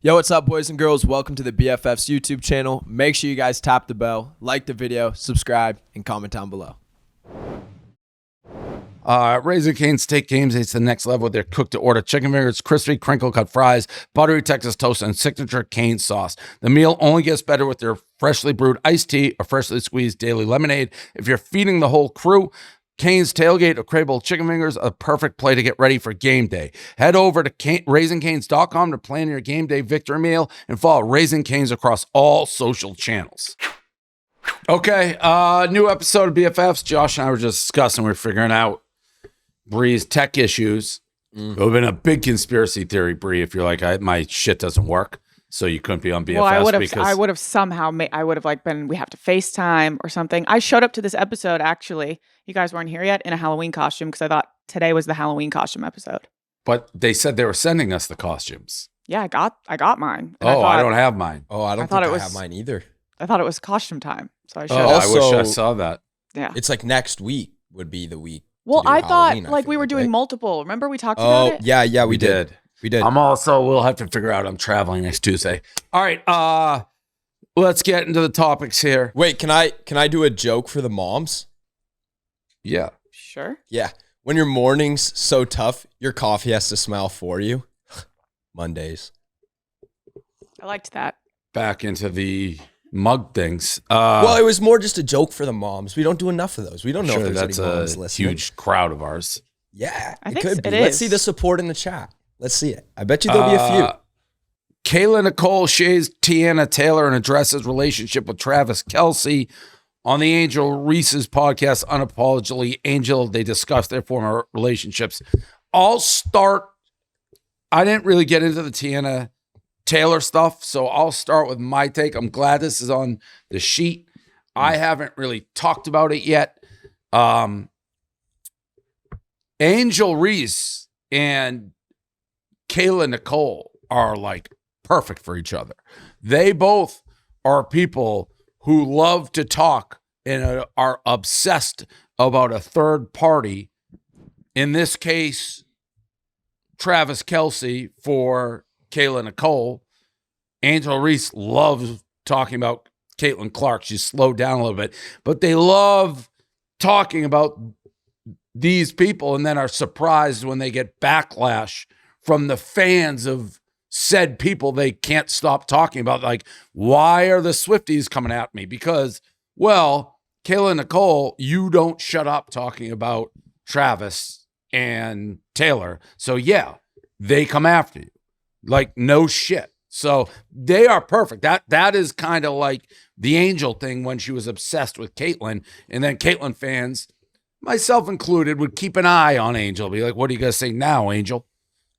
Yo, what's up, boys and girls? Welcome to the BFFs YouTube channel. Make sure you guys tap the bell, like the video, subscribe, and comment down below. Raising Cane's Steak Games, it's the next level with their cooked-to-order chicken fingers, crispy crinkle-cut fries, buttery Texas toast, and signature cane sauce. The meal only gets better with their freshly brewed iced tea or freshly squeezed daily lemonade. If you're feeding the whole crew, Cane's Tailgate or Craveable Chicken Fingers are a perfect play to get ready for game day. Head over to RaisingCanes.com to plan your game day victory meal and follow Raising Canes across all social channels. Okay, new episode of BFFs. Josh and I were just discussing, we were figuring out Brie's tech issues. It would have been a big conspiracy theory, Brie, if you're like, my shit doesn't work, so you couldn't be on BFFs. Well, I would have somehow we have to FaceTime or something. I showed up to this episode, actually. You guys weren't here yet, in a Halloween costume, because I thought today was the Halloween costume episode. But they said they were sending us the costumes. Yeah, I got mine. I don't have mine. Oh, I don't think I have mine either. I thought it was costume time, so I showed up. I wish I saw that. Yeah. It's like next week would be the week. Well, I thought we were doing multiple. Remember we talked about it? Yeah, we did. We did. We'll have to figure out I'm traveling next Tuesday. All right, let's get into the topics here. Wait, can I do a joke for the moms? Yeah. Sure. Yeah. When your morning's so tough, your coffee has to smile for you. Mondays. I liked that. Back into the mug things. Well, it was more just a joke for the moms. We don't do enough of those. We don't know if there's any moms listening. That's a huge crowd of ours. Yeah, I think could be. it Let's is. see the support in the chat. Let's see it. I bet you there'll be a few. Kayla Nicole shares Tiana Taylor and addresses relationship with Travis Kelce. On the Angel Reese's podcast, Unapologetically Angel, they discuss their former relationships. I didn't really get into the Tiana Taylor stuff, so I'll start with my take. I'm glad this is on the sheet. I haven't really talked about it yet. Angel Reese and Kayla Nicole are like perfect for each other. They both are people who love to talk and are obsessed about a third party. In this case, Travis Kelce for Kayla Nicole. Angel Reese loves talking about Caitlin Clark. She's slowed down a little bit, but they love talking about these people and then are surprised when they get backlash from the fans of said people they can't stop talking about. Like, why are the Swifties coming at me? Because, well, Kayla Nicole, you don't shut up talking about Travis and Taylor. So, yeah, they come after you. Like, no shit. So they are perfect. That is kind of like the Angel thing when she was obsessed with Caitlyn. And then Caitlyn fans, myself included, would keep an eye on Angel. Be like, what are you going to say now, Angel?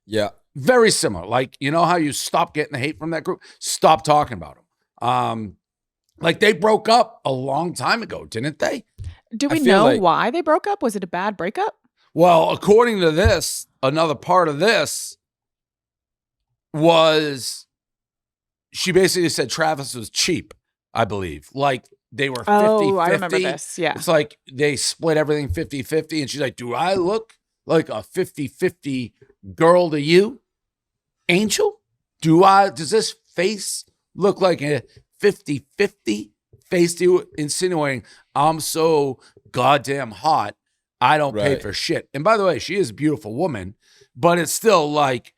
Yeah. Very similar. Like, you know how you stop getting the hate from that group? Stop talking about them. Like, they broke up a long time ago, didn't they? Do we know why they broke up? Was it a bad breakup? Well, according to this, another part of this was she basically said Travis was cheap, I believe. Like, they were 50-50. Oh, I remember this, yeah. It's like they split everything 50-50, and she's like, do I look like a 50-50 girl to you, Angel? Does this face look like a 50-50 face to you, insinuating I'm so goddamn hot, I don't pay for shit? And by the way, she is a beautiful woman, but it's still like,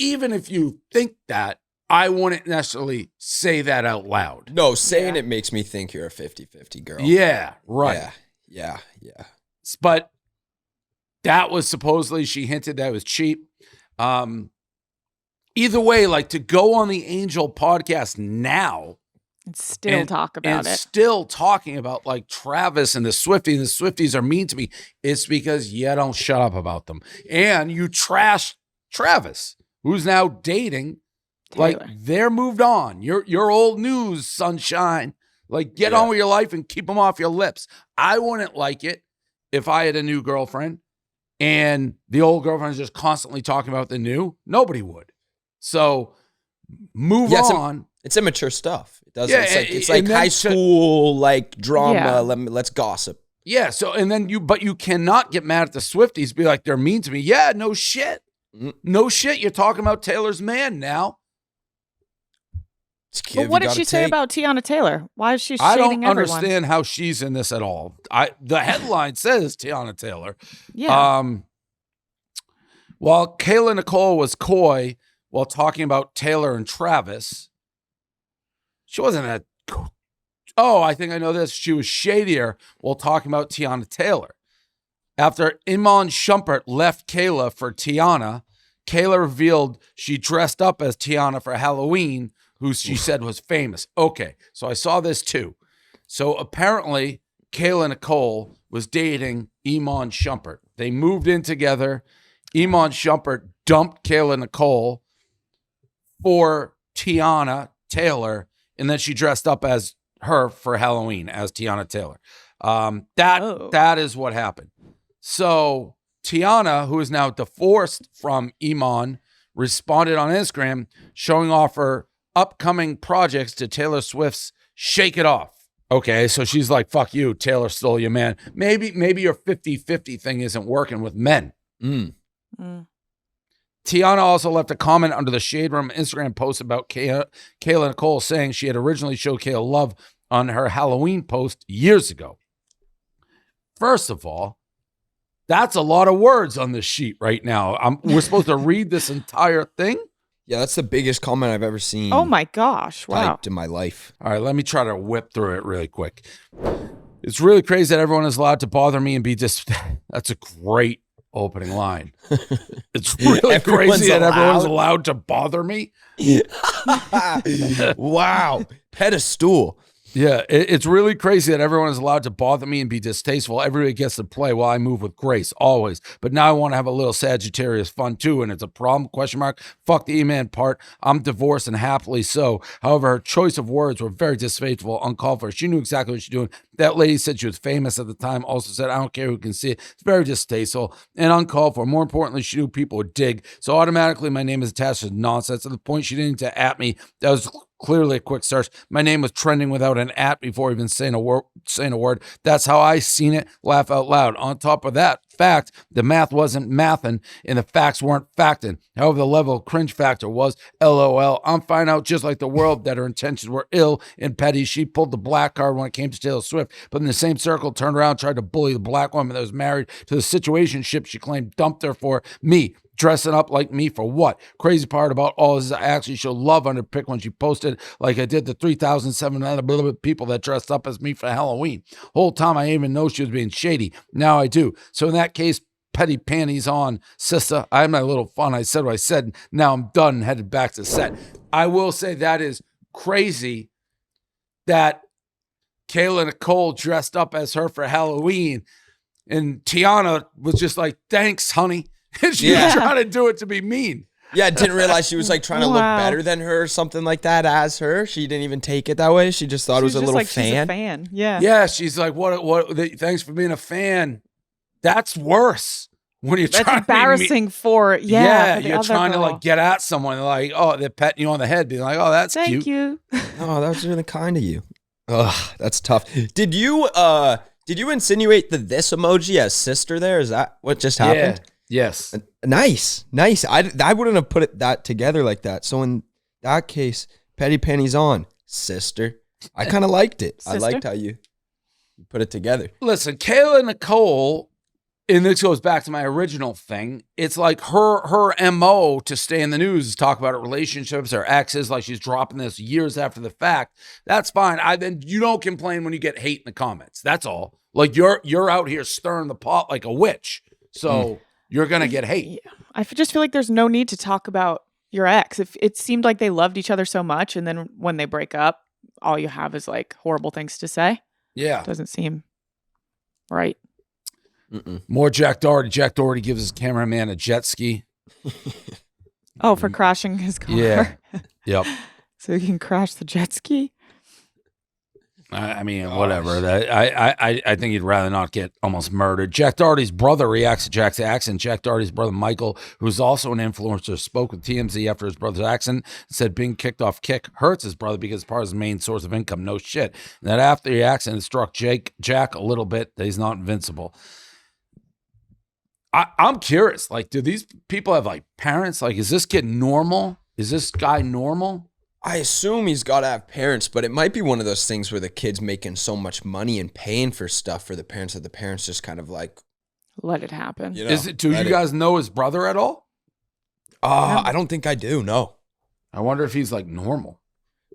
even if you think that, I wouldn't necessarily say that out loud. No, saying it makes me think you're a 50-50 girl. Yeah, right. Yeah. But that was supposedly, she hinted that it was cheap. Either way, like, to go on the Angel podcast now and still talk about it. Still talking about like Travis and the Swifties are mean to me. It's because you don't shut up about them. And you trash Travis, who's now dating. Taylor. Like, they're moved on. You're old news, sunshine. Like, get on with your life and keep them off your lips. I wouldn't like it if I had a new girlfriend and the old girlfriend is just constantly talking about the new. Nobody would. So move on. It's immature stuff. It doesn't. It's like high school, like drama. Yeah. Let's gossip. Yeah. So, and then you cannot get mad at the Swifties. Be like, they're mean to me. Yeah. No shit. No shit. You're talking about Taylor's man now. But what did she say about Teyana Taylor? Why is she shading everyone? I don't understand how she's in this at all. The headline says Teyana Taylor. Yeah. While Kayla Nicole was coy while talking about Taylor and Travis, she wasn't that. Oh, I think I know this. She was shadier while talking about Teyana Taylor. After Iman Shumpert left Kayla for Teyana, Kayla revealed she dressed up as Teyana for Halloween, who she said was famous. Okay, so I saw this too. So apparently, Kayla Nicole was dating Iman Shumpert. They moved in together. Iman Shumpert dumped Kayla Nicole for Teyana Taylor, and then she dressed up as her for Halloween as Teyana Taylor. That is what happened. So Teyana, who is now divorced from Iman, responded on Instagram showing off her upcoming projects to Taylor Swift's Shake It Off. Okay, so she's like, fuck you, Taylor stole your man. Maybe your 50-50 thing isn't working with men. Teyana also left a comment under the Shade Room Instagram post about Kayla Nicole, saying she had originally showed Kayla love on her Halloween post years ago. First of all, that's a lot of words on this sheet right now. We're supposed to read this entire thing? Yeah, that's the biggest comment I've ever seen. Oh my gosh. Wow. Typed in my life. All right, let me try to whip through it really quick. It's really crazy that everyone is allowed to bother me and be That's a great opening line. It's really crazy that everyone's allowed to bother me. Wow. Pedestal. Yeah, it's really crazy that everyone is allowed to bother me and be distasteful. Everybody gets to play while I move with grace, always. But now I want to have a little Sagittarius fun too, and it's a problem, question mark. Fuck the E-man part. I'm divorced and happily so. However, her choice of words were very distasteful, uncalled for. She knew exactly what she was doing. That lady said she was famous at the time, also said, I don't care who can see it. It's very distasteful and uncalled for. More importantly, she knew people would dig. So automatically my name is attached to nonsense. To the point she didn't need to at me. That was clearly a quick search. My name was trending without an at before even saying a word. That's how I seen it. Laugh out loud. On top of that fact, the math wasn't mathin' and the facts weren't factin'. However, the level of cringe factor was LOL. I'm finding out just like the world that her intentions were ill and petty. She pulled the black card when it came to Taylor Swift, but in the same circle turned around and tried to bully the black woman that was married to the situationship she claimed dumped her for me. Dressing up like me for what? Crazy part about all this is I actually showed love under pic when she posted like I did the 3,700 people that dressed up as me for Halloween. Whole time I didn't even know she was being shady. Now I do. So in that case, petty panties on, sister. I had my little fun. I said what I said. Now I'm done and headed back to set. I will say that is crazy that Kayla Nicole dressed up as her for Halloween and Teyana was just like, thanks, honey. And she was trying to do it to be mean. Yeah, I didn't realize she was like trying to look better than her or something like that as her. She didn't even take it that way. She just thought it was a little fan. She's a fan. Yeah. Yeah, she's like, what thanks for being a fan. That's worse. When you're That's trying embarrassing for for girl. you're trying to like get at someone like, oh, they're petting you on the head, being like, oh, that's cute. Thank you. Oh, that was really kind of you. Ugh, that's tough. Did you insinuate the this emoji as sister there? Is that what just happened? Yeah. Yes. Nice. I wouldn't have put that together like that. So in that case, petty panties on, sister. I kind of liked it. Sister? I liked how you put it together. Listen, Kayla Nicole, and this goes back to my original thing. It's like her MO to stay in the news is talk about her relationships, her exes, like she's dropping this years after the fact. That's fine. Then you don't complain when you get hate in the comments. That's all. Like you're out here stirring the pot like a witch. So you're going to get hate. Yeah. I just feel like there's no need to talk about your ex. If it seemed like they loved each other so much, and then when they break up, all you have is like horrible things to say. Yeah. It doesn't seem right. More Jack Doherty. Jack Doherty gives his cameraman a jet ski. Oh, for crashing his car. Yeah. Yep. So he can crash the jet ski. I mean, whatever. I think you'd rather not get almost murdered. Jack Doherty's brother reacts to Jack's accident. Jack Doherty's brother, Michael, who's also an influencer, spoke with TMZ after his brother's accident and said being kicked off Kick hurts his brother because it's part of his main source of income. No shit. And that after the accident, it struck Jack a little bit that he's not invincible. I'm curious. Like, do these people have like parents? Like, is this kid normal? Is this guy normal? I assume he's got to have parents, but it might be one of those things where the kid's making so much money and paying for stuff for the parents that the parents just kind of like, Let it happen. you know. Do you guys know his brother at all? I don't think I do, no. I wonder if he's like normal.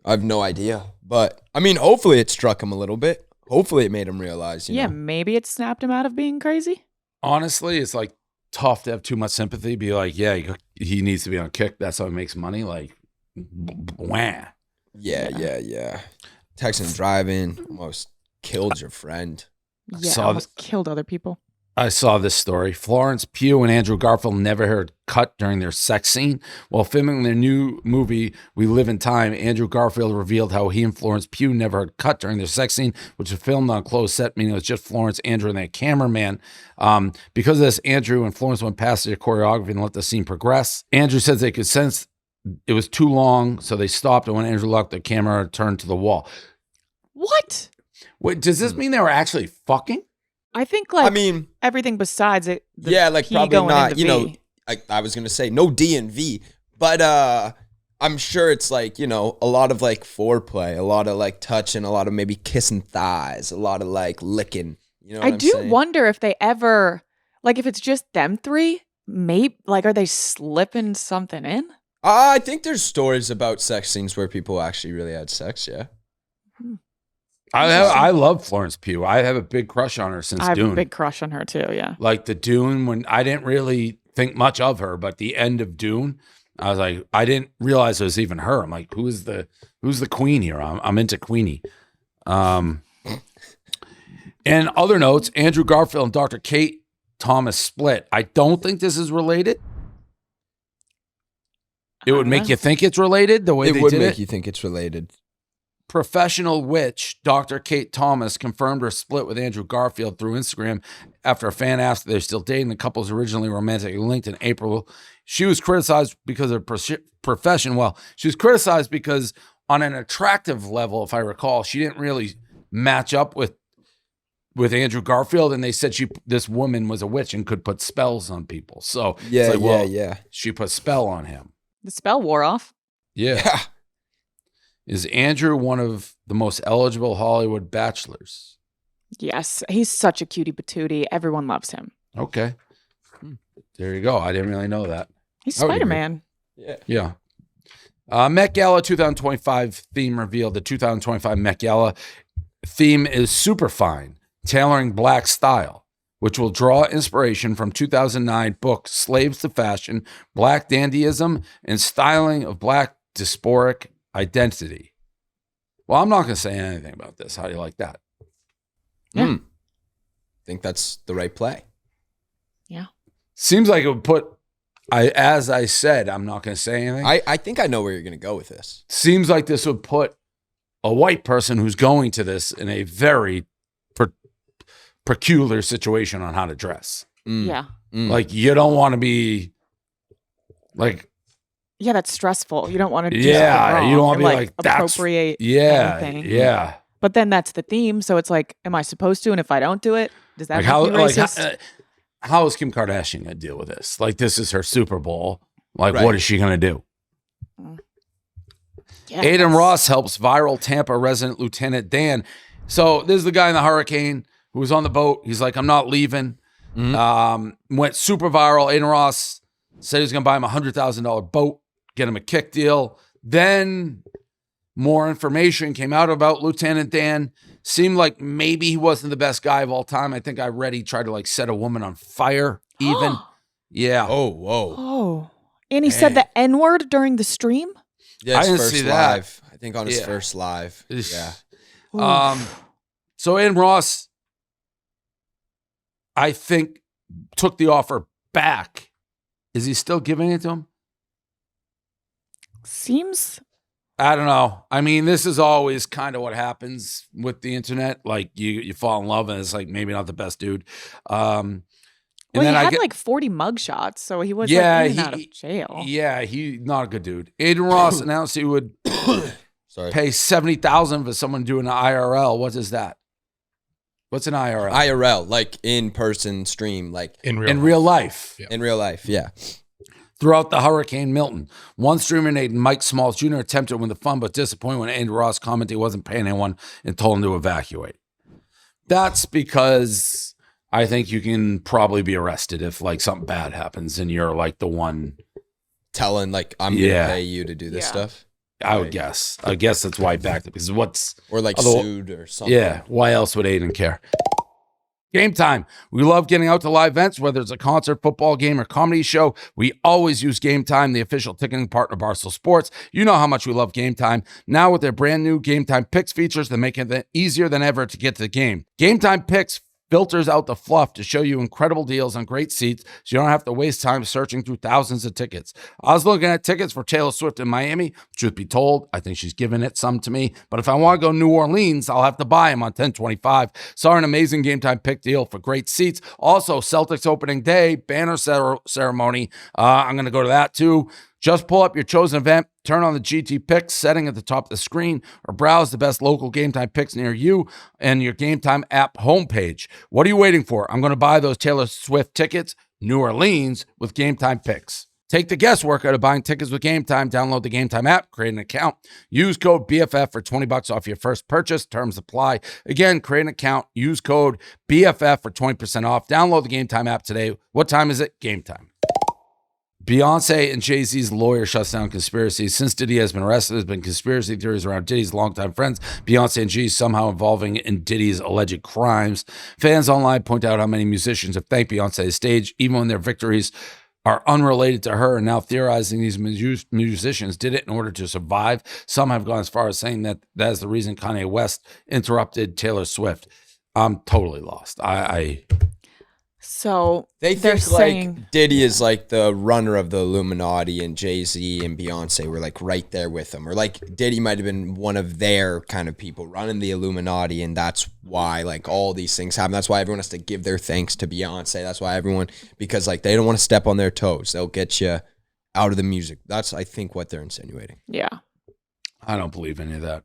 I have no idea. But, I mean, hopefully it struck him a little bit. Hopefully it made him realize, you know. Maybe it snapped him out of being crazy. Honestly, it's like tough to have too much sympathy. Be like, yeah, he needs to be on kick. That's how he makes money. Like, wah. Yeah. Texting, driving, almost killed your friend. Yeah, saw almost killed other people. I saw this story. Florence Pugh and Andrew Garfield never heard cut during their sex scene. While filming their new movie, We Live in Time, Andrew Garfield revealed how he and Florence Pugh never heard cut during their sex scene, which was filmed on a closed set, meaning it was just Florence, Andrew, and their cameraman. Because of this, Andrew and Florence went past their choreography and let the scene progress. Andrew says they could sense it was too long, so they stopped, and when Andrew locked the camera, turned to the wall. What? Wait, does this mean they were actually fucking? I think like I mean, everything besides it. like P probably going not, into you know, V. I was going to say no D and V, but I'm sure it's like, you know, a lot of like foreplay, a lot of like touching, a lot of maybe kissing thighs, a lot of like licking. You know what I'm do saying? wonder if they ever, like, if it's just them three, maybe, like, are they slipping something in? I think there's stories about sex scenes where people actually really had sex, yeah. I love Florence Pugh. I have a big crush on her since I have Dune. a big crush on her too. Yeah. Like the Dune, when I didn't really think much of her, but the end of Dune, I was like, I didn't realize it was even her. I'm like, who's the queen here? I'm into Queenie. And other notes, Andrew Garfield and Dr. Kate Thomas split. I don't think this is related. It would make you think it's related the way It they would did make it. you think it's related. Professional witch Dr. Kate Thomas confirmed her split with Andrew Garfield through Instagram after a fan asked if they're still dating. The couple's originally romantically linked in April. She was criticized because of her profession. Well, she was criticized because on an attractive level, if I recall, she didn't really match up with Andrew Garfield, and they said this woman was a witch and could put spells on people. So Yeah, it's like, yeah. she put spell on him. The spell wore off. Yeah. Is Andrew one of the most eligible Hollywood bachelors? Yes. He's such a cutie patootie. Everyone loves him. Okay. There you go. I didn't really know that. He's I would agree. Spider-Man. Yeah. Met Gala 2025 theme revealed. The 2025 Met Gala theme is super fine, tailoring black style, which will draw inspiration from 2009 book Slaves to Fashion, Black Dandyism, and Styling of Black Diasporic Identity. Well, I'm not going to say anything about this. How do you like that? Yeah. Think that's the right play. Yeah. Seems like it would put, as I said, I'm not going to say anything. I think I know where you're going to go with this. Seems like this would put a white person who's going to this in a very peculiar situation on how to dress. Yeah. Like, you don't want to be like, Yeah, that's stressful. You don't want to do Yeah, something wrong you don't wanna and, be like, that's- appropriate yeah, anything. yeah. But then that's the theme. So it's like, am I supposed to? And if I don't do it, does that Like make me racist? how is Kim Kardashian going to deal with this? Like, this is her Super Bowl. Like, Right. what is she going to do? Yeah, Adin that's- Ross helps viral Tampa resident Lieutenant Dan. So this is the guy in the hurricane who was on the boat. He's like, I'm not leaving. Went super viral. Adin Ross said he was going to buy him a $100,000 boat, get him a kick deal. Then more information came out about Lieutenant Dan. Seemed like maybe he wasn't the best guy of all time. I think I read he tried to like set a woman on fire even. Yeah. Oh, whoa. Oh. And he said the N-word during the stream? Yeah, I his didn't first see that. live. I think on his Yeah. first live. Yeah. So Adin Ross, I think, took the offer back. Is he still giving it to him? Seems. I don't know. I mean, this is always kind of what happens with the internet. Like you fall in love and it's like maybe not the best dude. And Well, then he I had get, like 40 mugshots, so he was Yeah, like in and out of jail. yeah, he not a good dude. Adin Ross announced he would Sorry. pay $70,000 for someone doing an IRL. What is that? What's an IRL? IRL, like in person stream, like In in real life. Yeah. in real life. Yeah. throughout the Hurricane Milton. One streamer named Mike Smalls Jr. attempted to win the fun, but disappointed when Andrew Ross commented he wasn't paying anyone and told him to evacuate. That's because I think you can probably be arrested if like something bad happens and you're like the one telling like I'm gonna pay you to do this stuff. I would guess. I guess that's why he backed it because or like sued or something. Yeah. Why else would Adin care? Game time. We love getting out to live events, whether it's a concert, football game, or comedy show. We always use Game Time, the official ticketing partner of Barstool Sports. You know how much we love Game Time. Now with their brand new Game Time Picks features that make it easier than ever to get to the game. Game Time Picks filters out the fluff to show you incredible deals on great seats so you don't have to waste time searching through thousands of tickets. I was looking at tickets for Taylor Swift in Miami. Truth be told, I think she's giving it some to me. But if I want to go New Orleans, I'll have to buy them on 10/25. Saw an amazing Game Time pick deal for great seats. Also, Celtics opening day, banner ceremony. I'm going to go to that too. Just pull up your chosen event, turn on the GT Picks setting at the top of the screen, or browse the best local Game Time picks near you and your Game Time app homepage. What are you waiting for? I'm going to buy those Taylor Swift tickets, New Orleans, with Game Time Picks. Take the guesswork out of buying tickets with Game Time. Download the Game Time app, create an account. Use code BFF for $20 off your first purchase. Terms apply. Again, create an account. Use code BFF for 20% off. Download the Game Time app today. What time is it? Game time. Beyonce and Jay-Z's lawyer shuts down conspiracies. Since Diddy has been arrested, there's been conspiracy theories around Diddy's longtime friends, Beyonce and Jay somehow involving in Diddy's alleged crimes. Fans online point out how many musicians have thanked Beyonce's stage, even when their victories are unrelated to her, and now theorizing these musicians did it in order to survive. Some have gone as far as saying that that is the reason Kanye West interrupted Taylor Swift. I'm totally lost. So they they're think saying like Diddy is like the runner of the Illuminati, and Jay-Z and Beyonce were like right there with him, or like Diddy might have been one of their kind of people running the Illuminati, and that's why like all these things happen. That's why everyone has to give their thanks to Beyonce. That's why everyone, because like they don't want to step on their toes. They'll get you out of the music. That's I think what they're insinuating. Yeah. I don't believe any of that.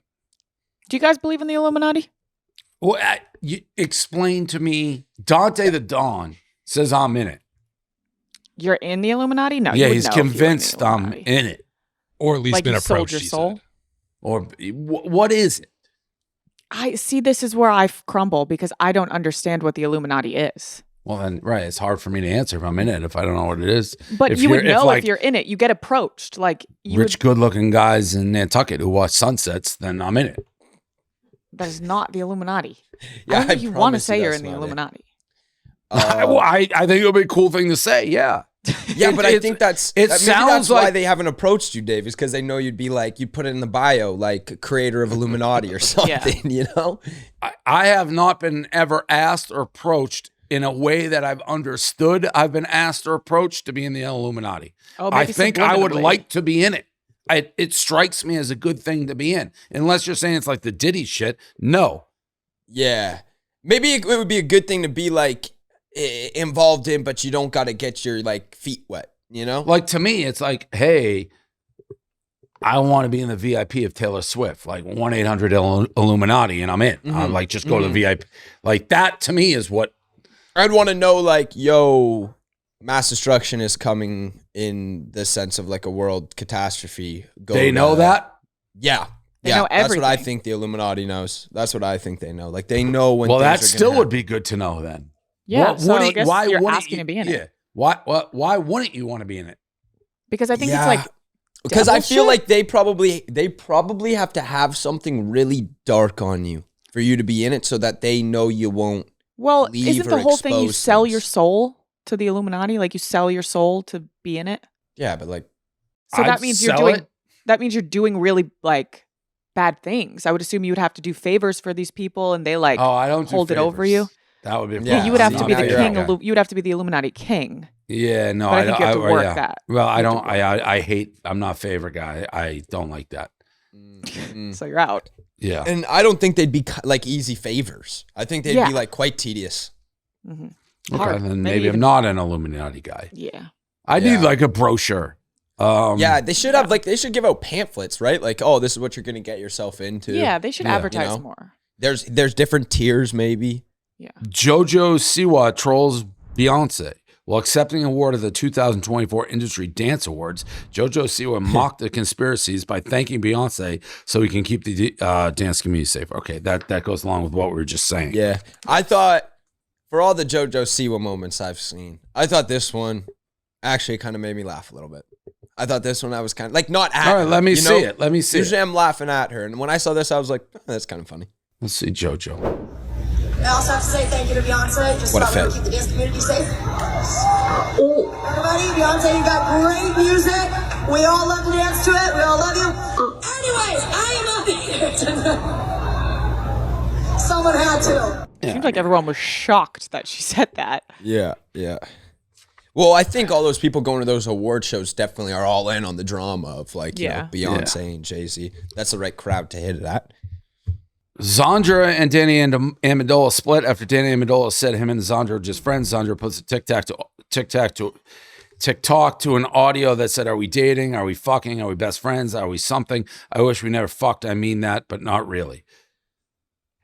Do you guys believe in the Illuminati? Well, you explain to me. Dante the Don says I'm in it. You're in the Illuminati? No. Yeah, you he's would know if you were convinced in the I'm Illuminati. in it. Or at least Like been you sold approached, your he soul? said. Or what is it? I see. This is where I crumble because I don't understand what the Illuminati is. Well, then, right, it's hard for me to answer if I'm in it if I don't know what it is. But If you would you're- know like, if you're in it. You get approached. Like you rich, would, good-looking guys in Nantucket who watch sunsets, then I'm in it. that is not the Illuminati. Yeah, I don't think I you want to promise say you you're that's in the not it. Illuminati. I think it would be a cool thing to say, yeah. Yeah, but I think that's it maybe sounds that's why like- they haven't approached you, Dave, is because they know you'd be like you put it in the bio, like creator of Illuminati or something, you know? I have not been ever asked or approached in a way that I've understood I've been asked or approached to be in the Illuminati. Oh, I maybe think I would subliminally. like to be in it. It strikes me as a good thing to be in. Unless you're saying it's like the Diddy shit. No. Yeah. Maybe it would be a good thing to be like involved in, but you don't got to get your like feet wet, you know? Like to me, it's like, hey, I want to be in the VIP of Taylor Swift, like 1-800 Illuminati, and I'm in. I'm like, just go to the VIP. Like that to me is what I'd want to know like, yo, mass destruction is coming in the sense of like a world catastrophe. they know that. Yeah. They yeah, know that's what I everything. think the Illuminati knows. That's what I think they know. Like they know when. Well, things that are gonna still would happen. be good to know then. Yeah. So I wouldn't- guess why you're wouldn't asking you- to be in yeah. it Why wouldn't you want to be in it? because I think Yeah. it's like Because I devil feel shit? like they probably have to have something really dark on you for you to be in it, so that they know you won't. well, leave isn't or the whole thing you expose sell things. your soul to the Illuminati? Like you sell your soul to be in it. Yeah, but like, So I'd that means you're sell doing. it. That means you're doing really like bad things. I would assume you would have to do favors for these people, and they like. Oh, I don't do hold it over favors. you? That would be. Yeah, Yeah, you would have to see, be now the you're king. out. You would have to be the Illuminati king. Yeah, no, But I think you have to work yeah. that. Well, I You have don't. to I hate. I'm not a favorite guy. I don't like that. So you're out. Yeah. and I don't think they'd be like easy favors. I think they'd Yeah. be like quite tedious. hmm Okay, then maybe I'm not an Illuminati guy. Yeah. I Yeah. need like a brochure. Yeah, they should have like they should give out pamphlets, right? Like, oh, this is what you're gonna get yourself into. Yeah, they should Yeah. advertise You know? more. There's different tiers, maybe. Yeah. Jojo Siwa trolls Beyonce. While accepting an award at the 2024 Industry Dance Awards, Jojo Siwa mocked the conspiracies by thanking Beyonce so he can keep the dance community safe. Okay, that goes along with what we were just saying. Yeah. I thought, for all the Jojo Siwa moments I've seen, I thought this one actually kind of made me laugh a little bit. I thought this one I was kind of, like, not at All right, her, let me you see know? it. Let me see Usually it. I'm laughing at her. And when I saw this, I was like, oh, that's kind of funny. Let's see Jojo. I also have to say thank you to Beyonce. Just What a thought we would fit. keep the dance community safe. Everybody, Beyonce, you got great music. We all love to dance to it. We all love you. Anyways, I am up here tonight. Someone had to. Seems like everyone was shocked that she said that. Yeah, yeah. Well, I think all those people going to those award shows definitely are all in on the drama of, like, you know, Beyonce and Jay-Z. That's the right crowd to hit it at. Xandra and Danny and Amendola split after Danny Amendola said him and Xandra are just friends. Xandra puts a TikTok to an audio that said, "Are we dating? Are we fucking? Are we best friends? Are we something? I wish we never fucked. I mean that, but not really."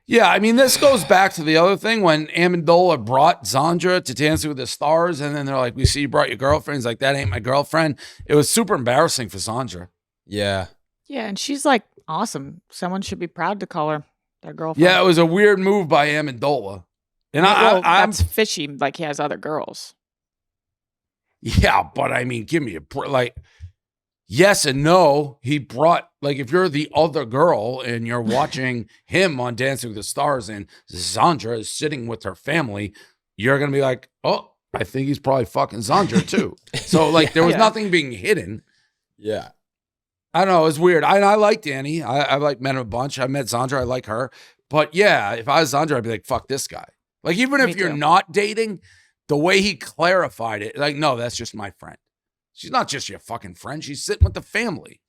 Yeah, I mean, this goes back to the other thing when Amendola brought Xandra to Dancing with the Stars, and then they're like, "We see you brought your girlfriend." He's like, "That ain't my girlfriend." It was super embarrassing for Xandra. Yeah. Yeah, and she's like awesome. Someone should be proud to call her their girlfriend. Yeah, it was a weird move by Amendola. And Well, I'm that's fishy. Like he has other girls. Yeah, but I mean, give me a like. Yes and no. He brought, like, if you're the other girl and you're watching him on Dancing with the Stars and Xandra is sitting with her family, you're gonna be like, oh, I think he's probably fucking Xandra too. So like, there was nothing being hidden. Yeah. I don't know. It was weird. I like Danny. I like met him a bunch. I met Xandra. I like her. But yeah, if I was Xandra, I'd be like, fuck this guy. Like, even if you're not dating, the way he clarified it, like, no, that's just my friend. She's not just your fucking friend. She's sitting with the family.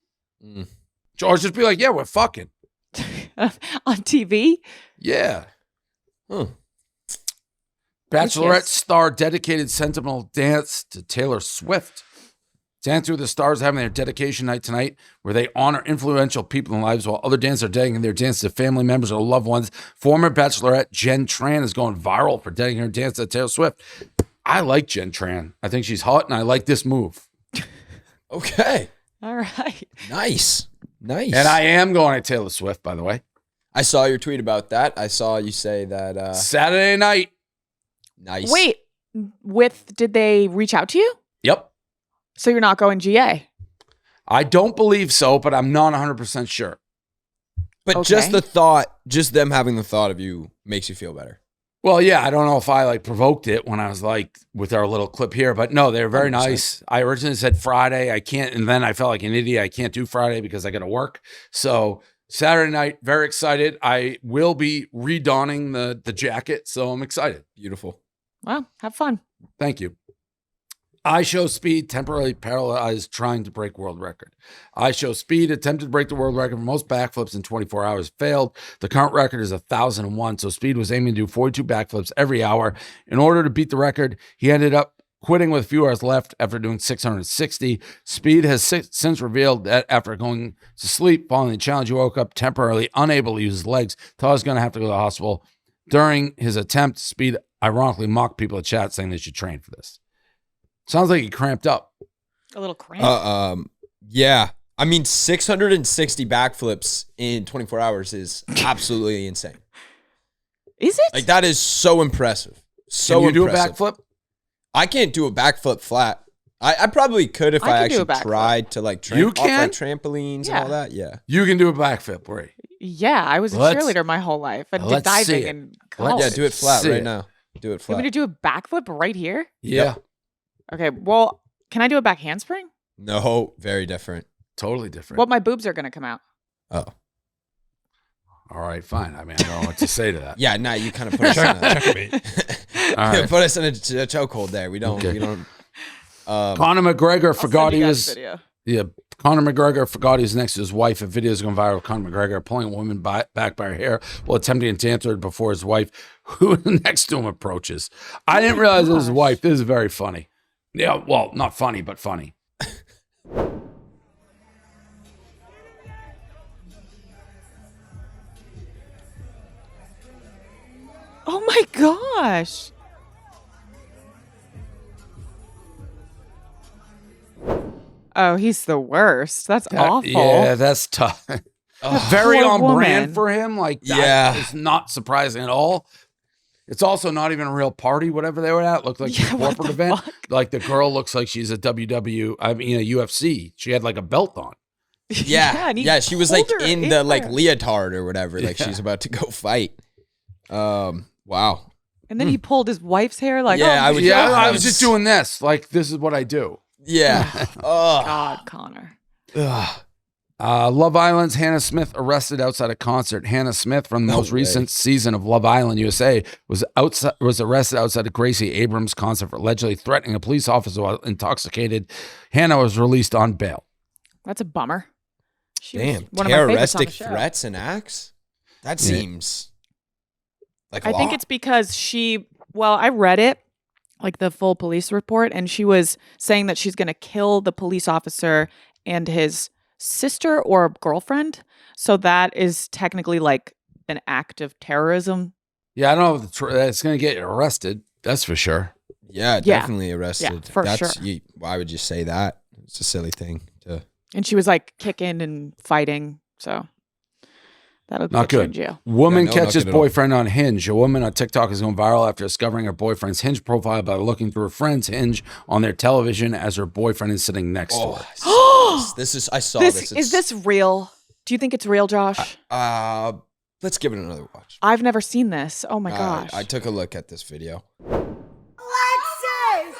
Or just be like, yeah, we're fucking. On TV? Yeah. Bachelorette star dedicated sentimental dance to Taylor Swift. Dancing with the Stars having their dedication night tonight where they honor influential people in lives while other dancers are dedicating their dance to family members or loved ones. Former Bachelorette Jen Tran is going viral for dedicating her dance to Taylor Swift. I like Jen Tran. I think she's hot, and I like this move. Okay. All right. Nice. Nice. And I am going to Taylor Swift, by the way. I saw your tweet about that. I saw you say that. Saturday night. Nice. Wait, did they reach out to you? Yep. So you're not going GA? I don't believe so, but I'm not 100% sure. But just the thought, just them having the thought of you makes you feel better. Well, yeah, I don't know if I like provoked it when I was like with our little clip here, but no, they're very 100%. nice. I originally said Friday. I can't, and then I felt like an idiot. I can't do Friday because I got to work. So Saturday night, very excited. I will be redonning the jacket, so I'm excited. Beautiful. Well, have fun. Thank you. I Show Speed temporarily paralyzed trying to break world record. I Show Speed attempted to break the world record for most backflips in 24 hours, failed. The current record is 1,001, so Speed was aiming to do 42 backflips every hour. In order to beat the record, he ended up quitting with a few hours left after doing 660. Speed has since revealed that after going to sleep following the challenge, he woke up temporarily unable to use his legs. Thought he was going to have to go to the hospital. During his attempt, Speed ironically mocked people in chat saying they should train for this. Sounds like he cramped up. A little cramped. Yeah. I mean, 660 backflips in 24 hours is absolutely insane. Is it? Like, that is so impressive. So Can you impressive. do a backflip? I can't do a backflip flat. I probably could if I could do a actually backflip. tried to, like, You off, can? like, trampolines and all that. Yeah. You can do a backflip, right? Yeah, I was a Let's- cheerleader my whole life. I did let's see diving it. in Let's- college. Yeah, do it flat Sit. right now. Do it You flat. want me to do a backflip right here? Yeah. Okay, well, can I do a back handspring? No, very different. Totally different. Well, my boobs are going to come out. Oh. All right, fine. I mean, I don't know what to say to that. Yeah, nah, you kind of put us in a, All right. put us in a chokehold there. We don't. Okay. We don't. Conor McGregor forgot he was. Video. Yeah, Conor McGregor forgot he was next to his wife. A video is going viral. Conor McGregor pulling a woman back by her hair while attempting to dance her before his wife, who next to him approaches. I didn't realize it was his wife. This is very funny. Yeah, well, not funny, but funny. Oh my gosh. Oh, he's the worst. That's awful. Yeah, that's tough. Very Poor on brand woman. for him. Like, Yeah. it's not surprising at all. It's also not even a real party, whatever they were at. Looked like a corporate event. Fuck? Like the girl looks like she's a UFC. She had like a belt on. Yeah, and he yeah. She was like pulled her in in the like there. leotard or whatever. Like Yeah. she's about to go fight. Wow. And then he pulled his wife's hair. Like, Yeah, oh, I would- Yeah, I I was was- just doing this. Like, this is what I do. Yeah. Oh. God, Connor. Ugh. Love Island's Hannah Smith arrested outside a concert. Hannah Smith from the No most way. recent season of Love Island USA was arrested outside a Gracie Abrams concert for allegedly threatening a police officer while intoxicated. Hannah was released on bail. That's a bummer. She was Damn. one of my favorites on the Terroristic show. threats and acts? That Yeah. seems like a I think lot. it's because I read it, like the full police report, and she was saying that she's going to kill the police officer and his sister or girlfriend. So that is technically like an act of terrorism. Yeah, I don't know if it's going to get you arrested. That's for sure. Yeah, Yeah. definitely arrested. for That's, sure. why would you say that? It's a silly thing to. And she was like kicking and fighting. So that'll Not get you in good. jail. Woman Yeah, no, not catches good at all. boyfriend on Hinge. A woman on TikTok is going viral after discovering her boyfriend's Hinge profile by looking through her friend's Hinge on their television as her boyfriend is sitting next to her. I saw this. Is this real? Do you think it's real, Josh? Let's give it another watch. I've never seen this. Oh my gosh. I took a look at this video. Alexis!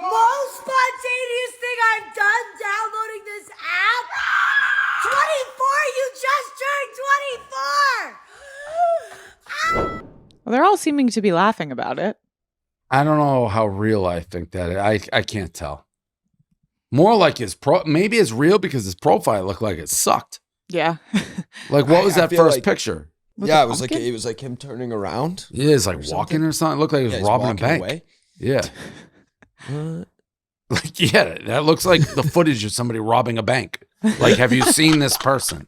Most spontaneous thing I've done downloading this app? 24! You just turned 24! Well, they're all seeming to be laughing about it. I don't know how real I think that is. I can't tell. More like maybe it's real because his profile looked like it sucked. Yeah. Like, what was I that feel first like- picture? With Yeah, the it pumpkin? was like him turning around. Yeah, it's like something? walking or something. It looked like he was Yeah, he's robbing a walking bank. away. Yeah. What? Like, yeah, that looks like the footage of somebody robbing a bank. Like, have you seen this person?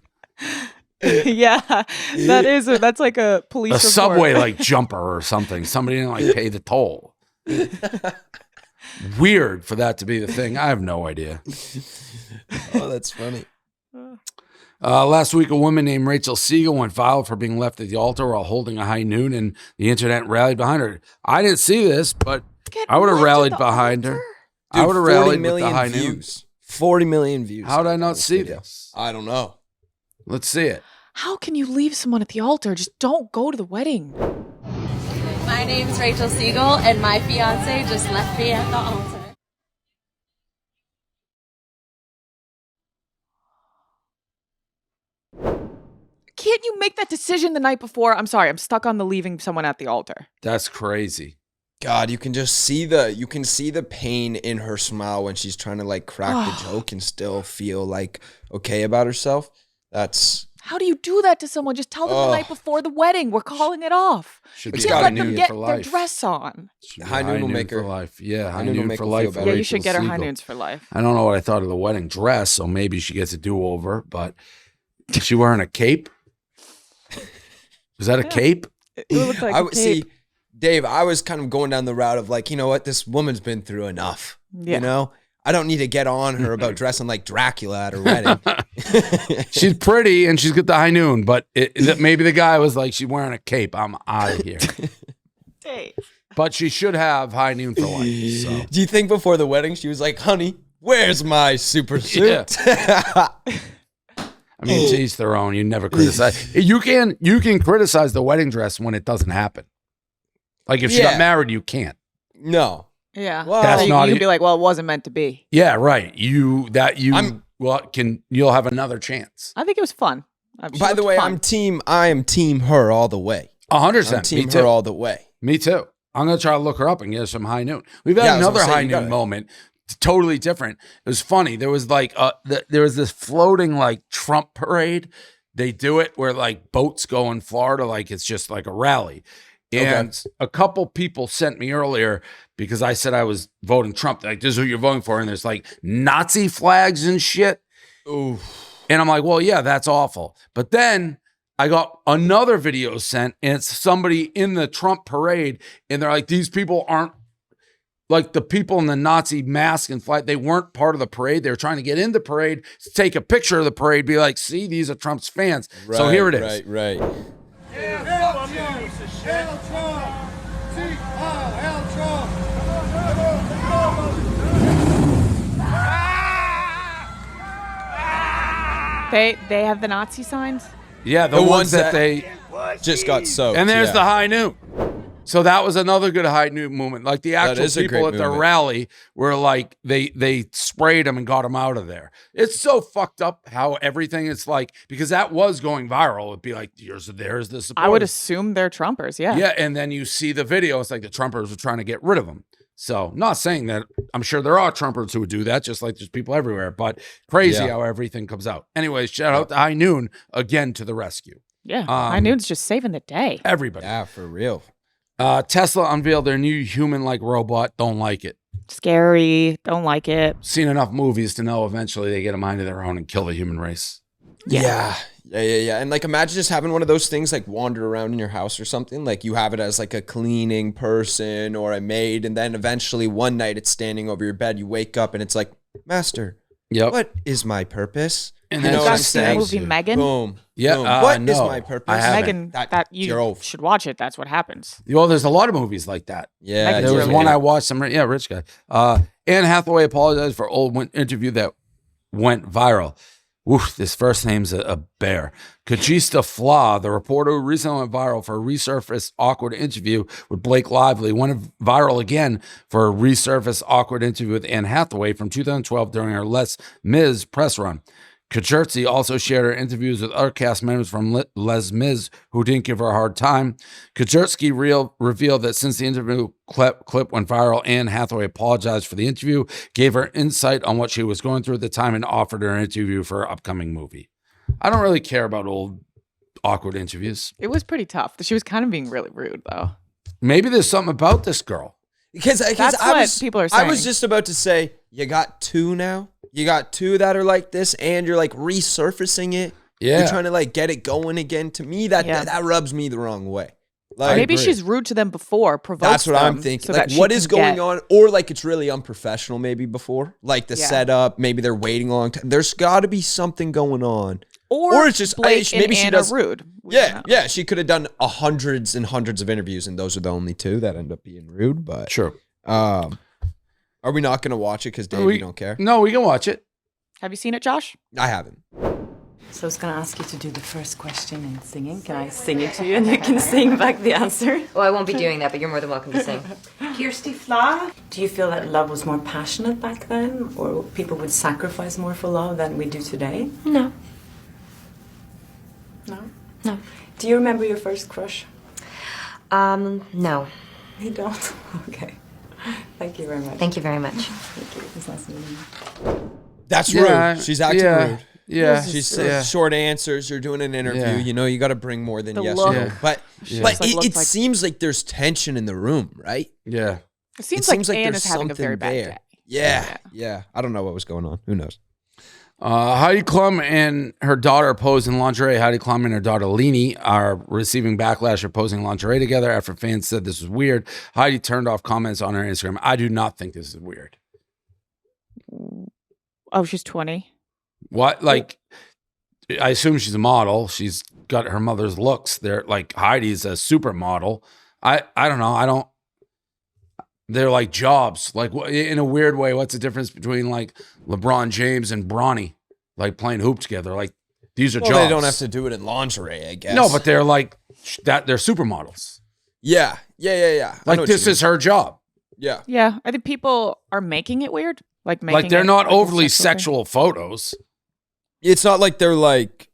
Yeah, that's like a police A report. subway like jumper or something. Somebody didn't like pay the toll. Weird for that to be the thing. I have no idea. Oh, that's funny. Last week, a woman named Rachel Siegel went viral for being left at the altar while holding a high noon, and the internet rallied behind her. I didn't see this, but Get I would have left at rallied the behind her. altar? I would have rallied with the 40 million high noon. views. 40 million views. How did I on not see video. this? I don't know. Let's see it. How can you leave someone at the altar? Just don't go to the wedding. My name's Rachel Siegel, and my fiance just left me at the altar. Can't you make that decision the night before? I'm sorry, I'm stuck on the leaving someone at the altar. That's crazy. God, you can just see the pain in her smile when she's trying to like crack the joke and still feel like okay about herself. That's How do you do that to someone? Just tell them the night before the wedding. We're calling it off. Should You be It's can't high let them noon get for their life. dress on. Should be High noon will make for her- life. Yeah, high noon will noon make for her life. feel for better. Yeah, you Rachel should get her high Siegel. noons for life. I don't know what I thought of the wedding dress, so maybe she gets a do-over, but is she wearing a cape? Is that a cape? It looks like I a would see, cape. Dave. I was kind of going down the route of like, you know what, this woman's been through enough. Yeah. You know, I don't need to get on her about dressing like Dracula at her wedding. She's pretty and she's got the high noon, but maybe the guy was like, she's wearing a cape. I'm out of here. Dave. But she should have high noon for life. So. Do you think before the wedding she was like, honey, where's my super suit? I mean, to each their own. You never criticize. You can criticize the wedding dress when it doesn't happen. Like if she got Yeah. married, you can't. No. Yeah. Well, That's you, not you it. can be like, well, it wasn't meant to be. Yeah, right. You'll have another chance. I think it was fun. She By the looked way, fun. I am team her all the way. 100%. I'm Me team too. her all the way. Me too. I'm gonna try to look her up and get her some high noon. We've had Yeah, I was another gonna say, high you noon gotta- moment, totally different. It was funny. There was like there was this floating like Trump parade. They do it where like boats go in Florida, like it's just like a rally. And a couple people sent me earlier because I said I was voting Trump. Like, this is who you're voting for, and there's like Nazi flags and shit. Ooh. And I'm like, well, yeah, that's awful. But then I got another video sent, and it's somebody in the Trump parade, and they're like, these people aren't like the people in the Nazi mask and flag, they weren't part of the parade. They were trying to get in the parade, take a picture of the parade, be like, see, these are Trump's fans. Right, so here it is. Right. They have the Nazi signs. Yeah, the ones that they just got soaked. And there's the high noon. So that was another good high noon movement. Like the actual people at the rally were like, they sprayed them and got them out of there. It's so fucked up how everything is like, because that was going viral. It'd be like, there's the support. I would assume they're Trumpers, yeah. Yeah, and then you see the video. It's like the Trumpers were trying to get rid of them. So not saying that, I'm sure there are Trumpers who would do that, just like there's people everywhere, but crazy how everything comes out. Anyways, shout out to High Noon again to the rescue. Yeah, High Noon's just saving the day. Everybody. Yeah, for real. Tesla unveiled their new human-like robot. Don't like it. Scary. Don't like it. Seen enough movies to know eventually they get a mind of their own and kill the human race. Yeah. And like, imagine just having one of those things like wander around in your house or something. Like you have it as like a cleaning person or a maid, and then eventually one night it's standing over your bed. You wake up and it's like, Master, what is my purpose? And you then know what I'm seen the saying? movie Megan? Boom. Yeah. Boom. What is my purpose? I haven't. Megan, that you drove. should watch it. That's what happens. Well, there's a lot of movies like that. Yeah. Megan's There was really one good. I watched. Rich guy. Anne Hathaway apologized for old interview that went viral. Oof, this first name's a bear. Kajista Flaw, the reporter who recently went viral for a resurfaced awkward interview with Blake Lively, went viral again for a resurfaced awkward interview with Anne Hathaway from 2012 during her Les Mis press run. Jetski also shared her interviews with other cast members from Les Mis who didn't give her a hard time. Jetski revealed that since the interview clip went viral, Anne Hathaway apologized for the interview, gave her insight on what she was going through at the time, and offered her an interview for her upcoming movie. I don't really care about old awkward interviews. It was pretty tough. She was kind of being really rude, though. Maybe there's something about this girl. Because people are saying. I was just about to say, you got two now? You got two that are like this, and you're like resurfacing it. Yeah. You're trying to like get it going again. To me, that rubs me the wrong way. Like, maybe she's rude to them before, provokes that's what them I'm thinking. so Like, that she what is can going get- on? Or like it's really unprofessional maybe before. Like the setup, maybe they're waiting a long time. There's got to be something going on. Or it's just Blake maybe and she Anne does are rude. We don't know. Yeah. She could have done hundreds and hundreds of interviews, and those are the only two that end up being rude. But Sure. are we not going to watch it because Dave, you don't care? No, we can watch it. Have you seen it, Josh? I haven't. So I was going to ask you to do the first question in singing. Can I sing it to you and you can sing back the answer? Well, I won't be doing that, but you're more than welcome to sing. Kirsty Fla. Do you feel that love was more passionate back then? Or people would sacrifice more for love than we do today? No. No? No. Do you remember your first crush? No. You don't? Okay. Thank you very much. Thank you very much. Thank you. It was nice meeting you. That's Yeah, rude. She's acting yeah. rude. Yeah. She's saying short answers. You're doing an interview. Yeah. You know, you got to bring more than The yes look. or no. Yeah. But, She but just, like, it looked like- seems like there's tension in the room, right? Yeah. It seems like Anne there's is having a very something bad there. day. Yeah. I don't know what was going on. Who knows? Heidi Klum and her daughter pose in lingerie. Heidi Klum and her daughter Leanie are receiving backlash for posing lingerie together after fans said this was weird. Heidi turned off comments on her Instagram. I do not think this is weird. Oh, she's 20. What? Like, I assume she's a model. She's got her mother's looks. They're like Heidi's a supermodel. I don't know. They're like jobs. Like in a weird way, what's the difference between like LeBron James and Bronny, like playing hoop together? Like these are jobs. They don't have to do it in lingerie, I guess. No, but they're like that. They're supermodels. Yeah. I know Like what this you is her job. mean. Yeah, I think people are making it weird. Like They're it, not like, a overly thing. sexual photos. It's not like they're like,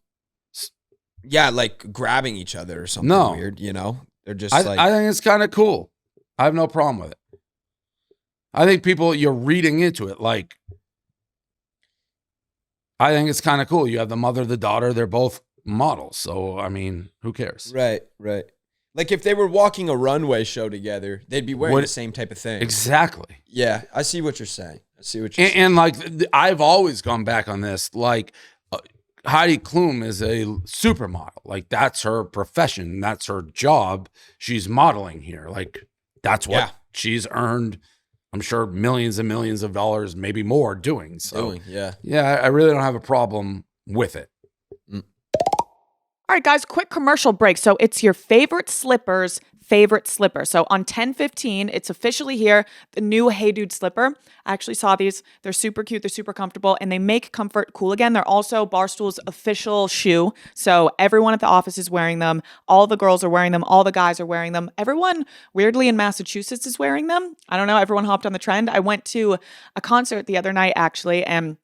like grabbing each other or something No. weird, you know? They're just I think it's kind of cool. I have no problem with it. I think you're reading into it. Like, I think it's kind of cool. You have the mother, the daughter. They're both models. So, I mean, who cares? Right. Like if they were walking a runway show together, they'd be wearing the same type of thing. Exactly. Yeah, I see what you're saying. And like, I've always gone back on this. Like, Heidi Klum is a supermodel. Like, that's her profession. That's her job. She's modeling here. Like, that's what she's earned I'm sure millions and millions of dollars, maybe more, doing. So, yeah. yeah, I really don't have a problem with it. All right, guys, quick commercial break. So it's your favorite slipper's favorite slipper. So on 10/15, it's officially here, the new Hey Dude slipper. I actually saw these. They're super cute. They're super comfortable, and they make comfort cool again. They're also Barstool's official shoe. So everyone at the office is wearing them. All the girls are wearing them. All the guys are wearing them. Everyone, weirdly, in Massachusetts is wearing them. I don't know. Everyone hopped on the trend. I went to a concert the other night, actually, and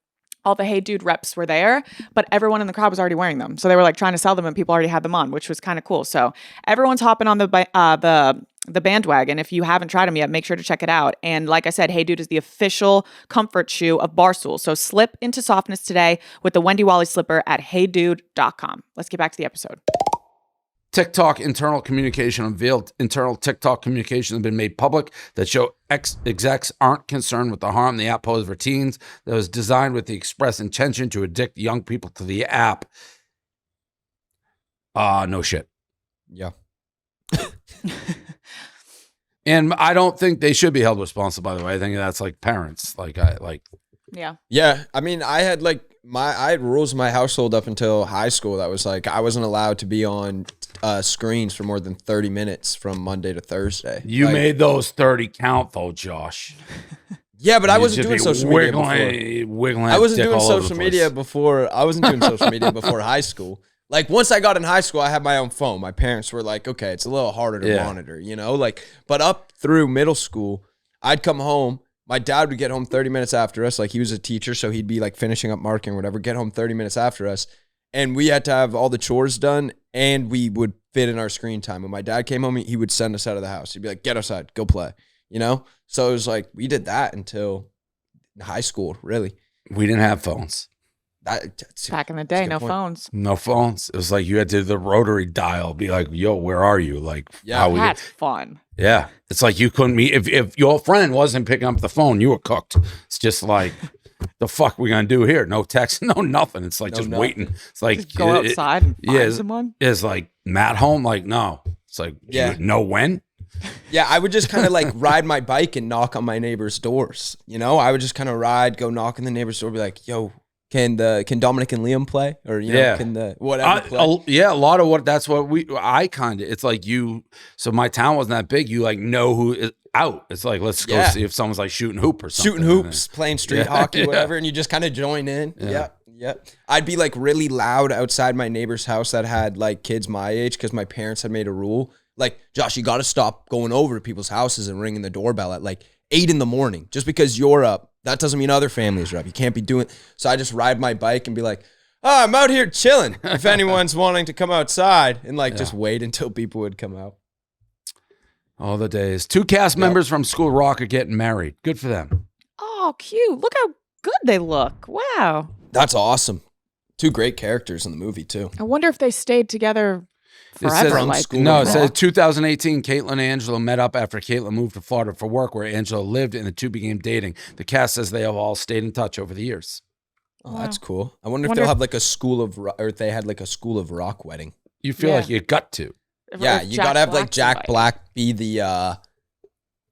all the Hey Dude reps were there, but everyone in the crowd was already wearing them. So they were like trying to sell them and people already had them on, which was kind of cool. So everyone's hopping on the bandwagon. If you haven't tried them yet, make sure to check it out. And like I said, Hey Dude is the official comfort shoe of Barstool. So slip into softness today with the Wendy Wally slipper at heydude.com. Let's get back to the episode. TikTok internal communication unveiled. Internal TikTok communication has been made public that show execs aren't concerned with the harm the app poses for teens. That was designed with the express intention to addict young people to the app. No shit. Yeah. And I don't think they should be held responsible, by the way. I think that's like parents. Yeah. Yeah. I mean, I had rules in my household up until high school that was like I wasn't allowed to be on screens for more than 30 minutes from Monday to Thursday. You made those 30 count though, Josh. Yeah, but I wasn't doing social media before. I wasn't doing social media before. I wasn't doing social media before high school. Like once I got in high school, I had my own phone. My parents were like, okay, it's a little harder to monitor, you know? Like, but up through middle school, I'd come home. My dad would get home 30 minutes after us. Like he was a teacher, so he'd be like finishing up marking or whatever, get home 30 minutes after us. And we had to have all the chores done and we would fit in our screen time. When my dad came home, he would send us out of the house. He'd be like, get outside, go play, you know? So it was like, we did that until high school, really. We didn't have phones. Back in the day, no phones. No phones. It was like you had to do the rotary dial, be like, yo, where are you? Like, That's fun. Yeah. It's like you couldn't meet. If your friend wasn't picking up the phone, you were cooked. It's just like, the fuck we going to do here? No text, no nothing. It's like just waiting. It's like, just go outside and find someone. Is like Matt home? Like, no. It's like, you know when? Yeah, I would just kind of like ride my bike and knock on my neighbor's doors. You know, I would just kind of ride, go knock on the neighbor's door, be like, yo, can Dominic and Liam play? Or, you know, can the whatever play? A lot of it's like so my town wasn't that big. You like know who is out. It's like, let's go see if someone's like shooting hoop or something. Shooting hoops, playing street hockey, whatever. And you just kind of join in. Yeah. I'd be like really loud outside my neighbor's house that had like kids my age because my parents had made a rule. Like, Josh, you got to stop going over to people's houses and ringing the doorbell at like 8 a.m. Just because you're up, that doesn't mean other families are up. You can't be doing. So I just ride my bike and be like, oh, I'm out here chilling. If anyone's wanting to come outside and like just wait until people would come out. All the days. 2 cast members from School Rock are getting married. Good for them. Oh, cute. Look how good they look. Wow. That's awesome. 2 great characters in the movie too. I wonder if they stayed together forever. It says 2018, Caitlin and Angela met up after Caitlin moved to Florida for work, where Angela lived, and the 2 began dating. The cast says they have all stayed in touch over the years. Oh, that's cool. I wonder if they'll have like a school of, or if they had like a School of Rock wedding. You feel like you got to. Yeah, you got to have like Jack Black be the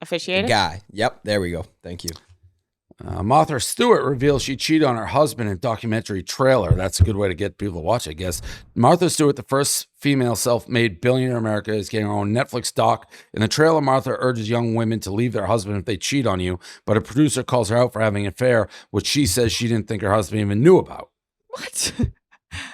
officiator guy. Yep, there we go. Thank you. Martha Stewart reveals she cheated on her husband in documentary trailer. That's a good way to get people to watch, I guess. Martha Stewart, the first female self-made billionaire in America, is getting her own Netflix doc. In the trailer, Martha urges young women to leave their husband if they cheat on you, but a producer calls her out for having an affair, which she says she didn't think her husband even knew about. What?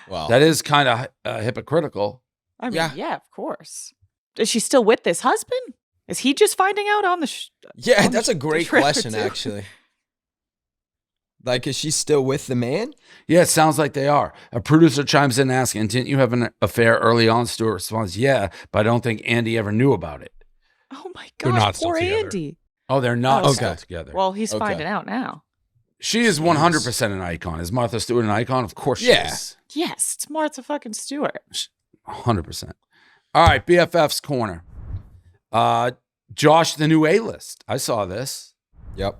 Well, that is kind of hypocritical. I mean, yeah, of course. Is she still with this husband? Is he just finding out on the Yeah, that's a great question, actually. Like, is she still with the man? Yeah, it sounds like they are. A producer chimes in asking, didn't you have an affair early on? Stewart responds, yeah, but I don't think Andy ever knew about it. Oh my gosh, poor Andy. Oh, they're not still together. Well, he's finding out now. She is 100% an icon. Is Martha Stewart an icon? Of course she is. Yes, it's Martha fucking Stewart. 100%. All right, BFFs Corner. Josh, the new A-list. I saw this. Yep.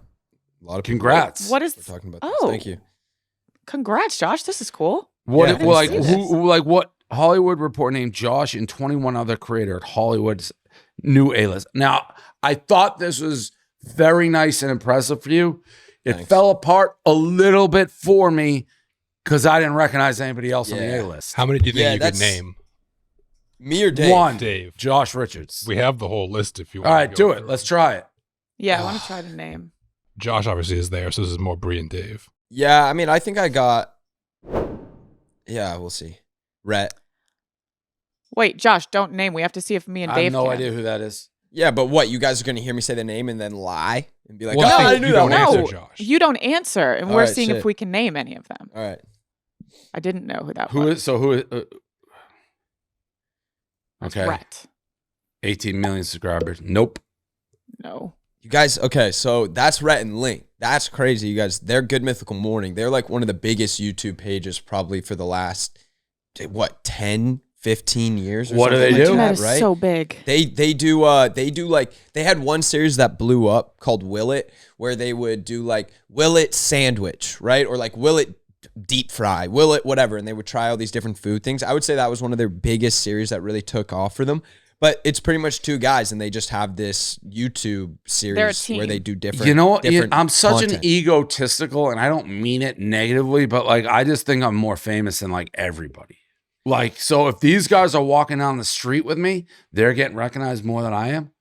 A lot of congrats. What is talking about this? Thank you. Congrats, Josh. This is cool. What what Hollywood Report named Josh and 21 other creator at Hollywood's new A-list. Now, I thought this was Very nice and impressive for you. It Thanks. fell apart a little bit for me because I didn't recognize anybody else on the A-list. How many do you think you could name? Me or Dave? One. Dave. Josh Richards. We have the whole list if you want. All right, do it. Let's try it. Yeah, I want to try to name. Josh obviously is there, so this is more Bree and Dave. Yeah, I mean, I think I got. Yeah, we'll see. Rhett. Wait, Josh, don't name. We have to see if me and I Dave have no can. idea who that is. Yeah, but what? You guys are going to hear me say the name and then lie and be like, Well, "Oh, I I think knew you that don't one." answer, No, Josh. you don't answer, and All we're right, seeing shit. if we can name any of them. All right. I didn't know who that Who was. is? So who is? Okay. Brett. 18 million subscribers. Nope. No. You guys, okay, so that's Rhett and Link. That's crazy, you guys. They're Good Mythical Morning. They're like one of the biggest YouTube pages probably for the last, 10, 15 years or What do something they like do? That that, is right? so big. They do like they had one series that blew up called Will It, where they would do like Will It sandwich, right? Or like Will It deep fry, Will It whatever, and they would try all these different food things. I would say that was one of their biggest series that really took off for them. But it's pretty much two guys, and they just have this YouTube They're a series team. where they do different. You know, different I'm such an content. egotistical, and I don't mean it negatively, but like I just think I'm more famous than like everybody. Like, so if these guys are walking down the street with me, they're getting recognized more than I am.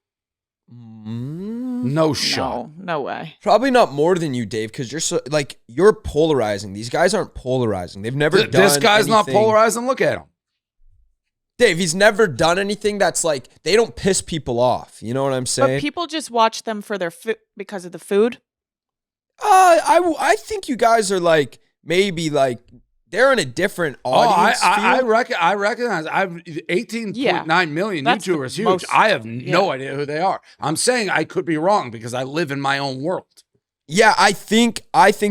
No shot. No way. Probably not more than you, Dave, because you're so like you're polarizing. These guys aren't polarizing. They've never done This guy's not anything- polarizing. Look at him. Dave, he's never done anything that's like they don't piss people off. You know what I'm saying? But people just watch them for their food because of the food. I think you guys are like maybe like they're in a different audience. I field. recognize. I've 18.9 million That's the YouTubers huge. most- I have no idea who they are. I'm saying I could be wrong because I live in my own world. Yeah, I think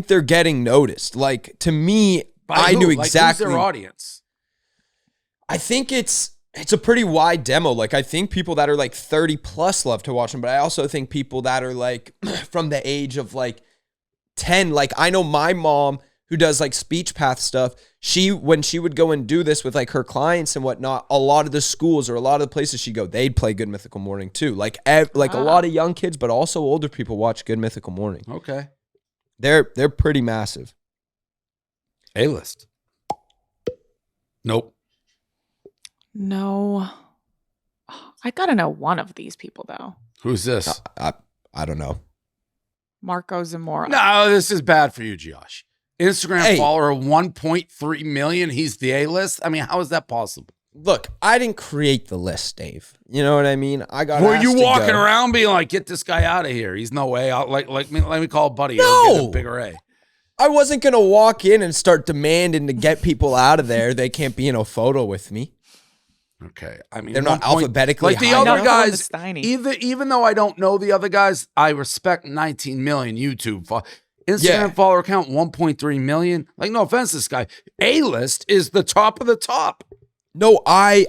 they're getting noticed. Like to me, I knew Like, who's exactly their audience. I think it's a pretty wide demo. Like I think people that are like 30 plus love to watch them, but I also think people that are like from the age of like 10, like I know my mom who does like speech path stuff, when she would go and do this with like her clients and whatnot, a lot of the schools or a lot of the places she'd go, they'd play Good Mythical Morning too. Like a lot of young kids, but also older people watch Good Mythical Morning. Okay. They're pretty massive. A-list. Nope. No. I gotta know one of these people though. Who's this? I don't know. Marco Zamora. No, this is bad for you, Josh. Instagram Hey. follower 1.3 million. He's the A-list. I mean, how is that possible? Look, I didn't create the list, Dave. You know what I mean? I got. Were asked you to walking go. around being like, "Get this guy out of here"? He's no way. Let me call a buddy. He'll No. get a bigger A. I wasn't gonna walk in and start demanding to get people out of there. They can't be in a photo with me. Okay, I mean They're not 1 point- alphabetically like the high other enough. guys. No, Steiny. Even though I don't know the other guys, I respect 19 million YouTube. Instagram Yeah. follower count 1.3 million. Like, no offense, this guy. A-list is the top of the top. No, I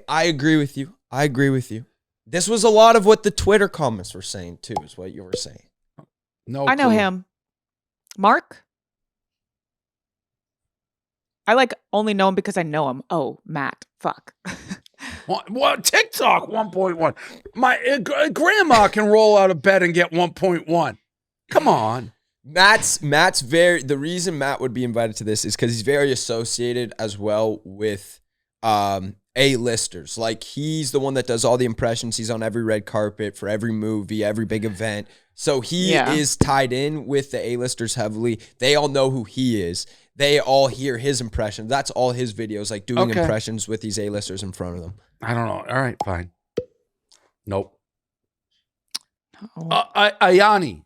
agree with you. I agree with you. This was a lot of what the Twitter comments were saying too. Is what you were saying. No, I know clue. him. Mark? I like only know him because I know him. Oh, Matt. Fuck. What TikTok 1.1? My grandma can roll out of bed and get 1.1. Come on. Matt's the reason Matt would be invited to this is because he's very associated as well with A-listers. Like he's the one that does all the impressions. He's on every red carpet for every movie, every big event. So he is tied in with the A-listers heavily. They all know who he is. They all hear his impressions. That's all his videos, like doing impressions with these A-listers in front of them. I don't know. All right, fine. Nope. Oh. Ayani.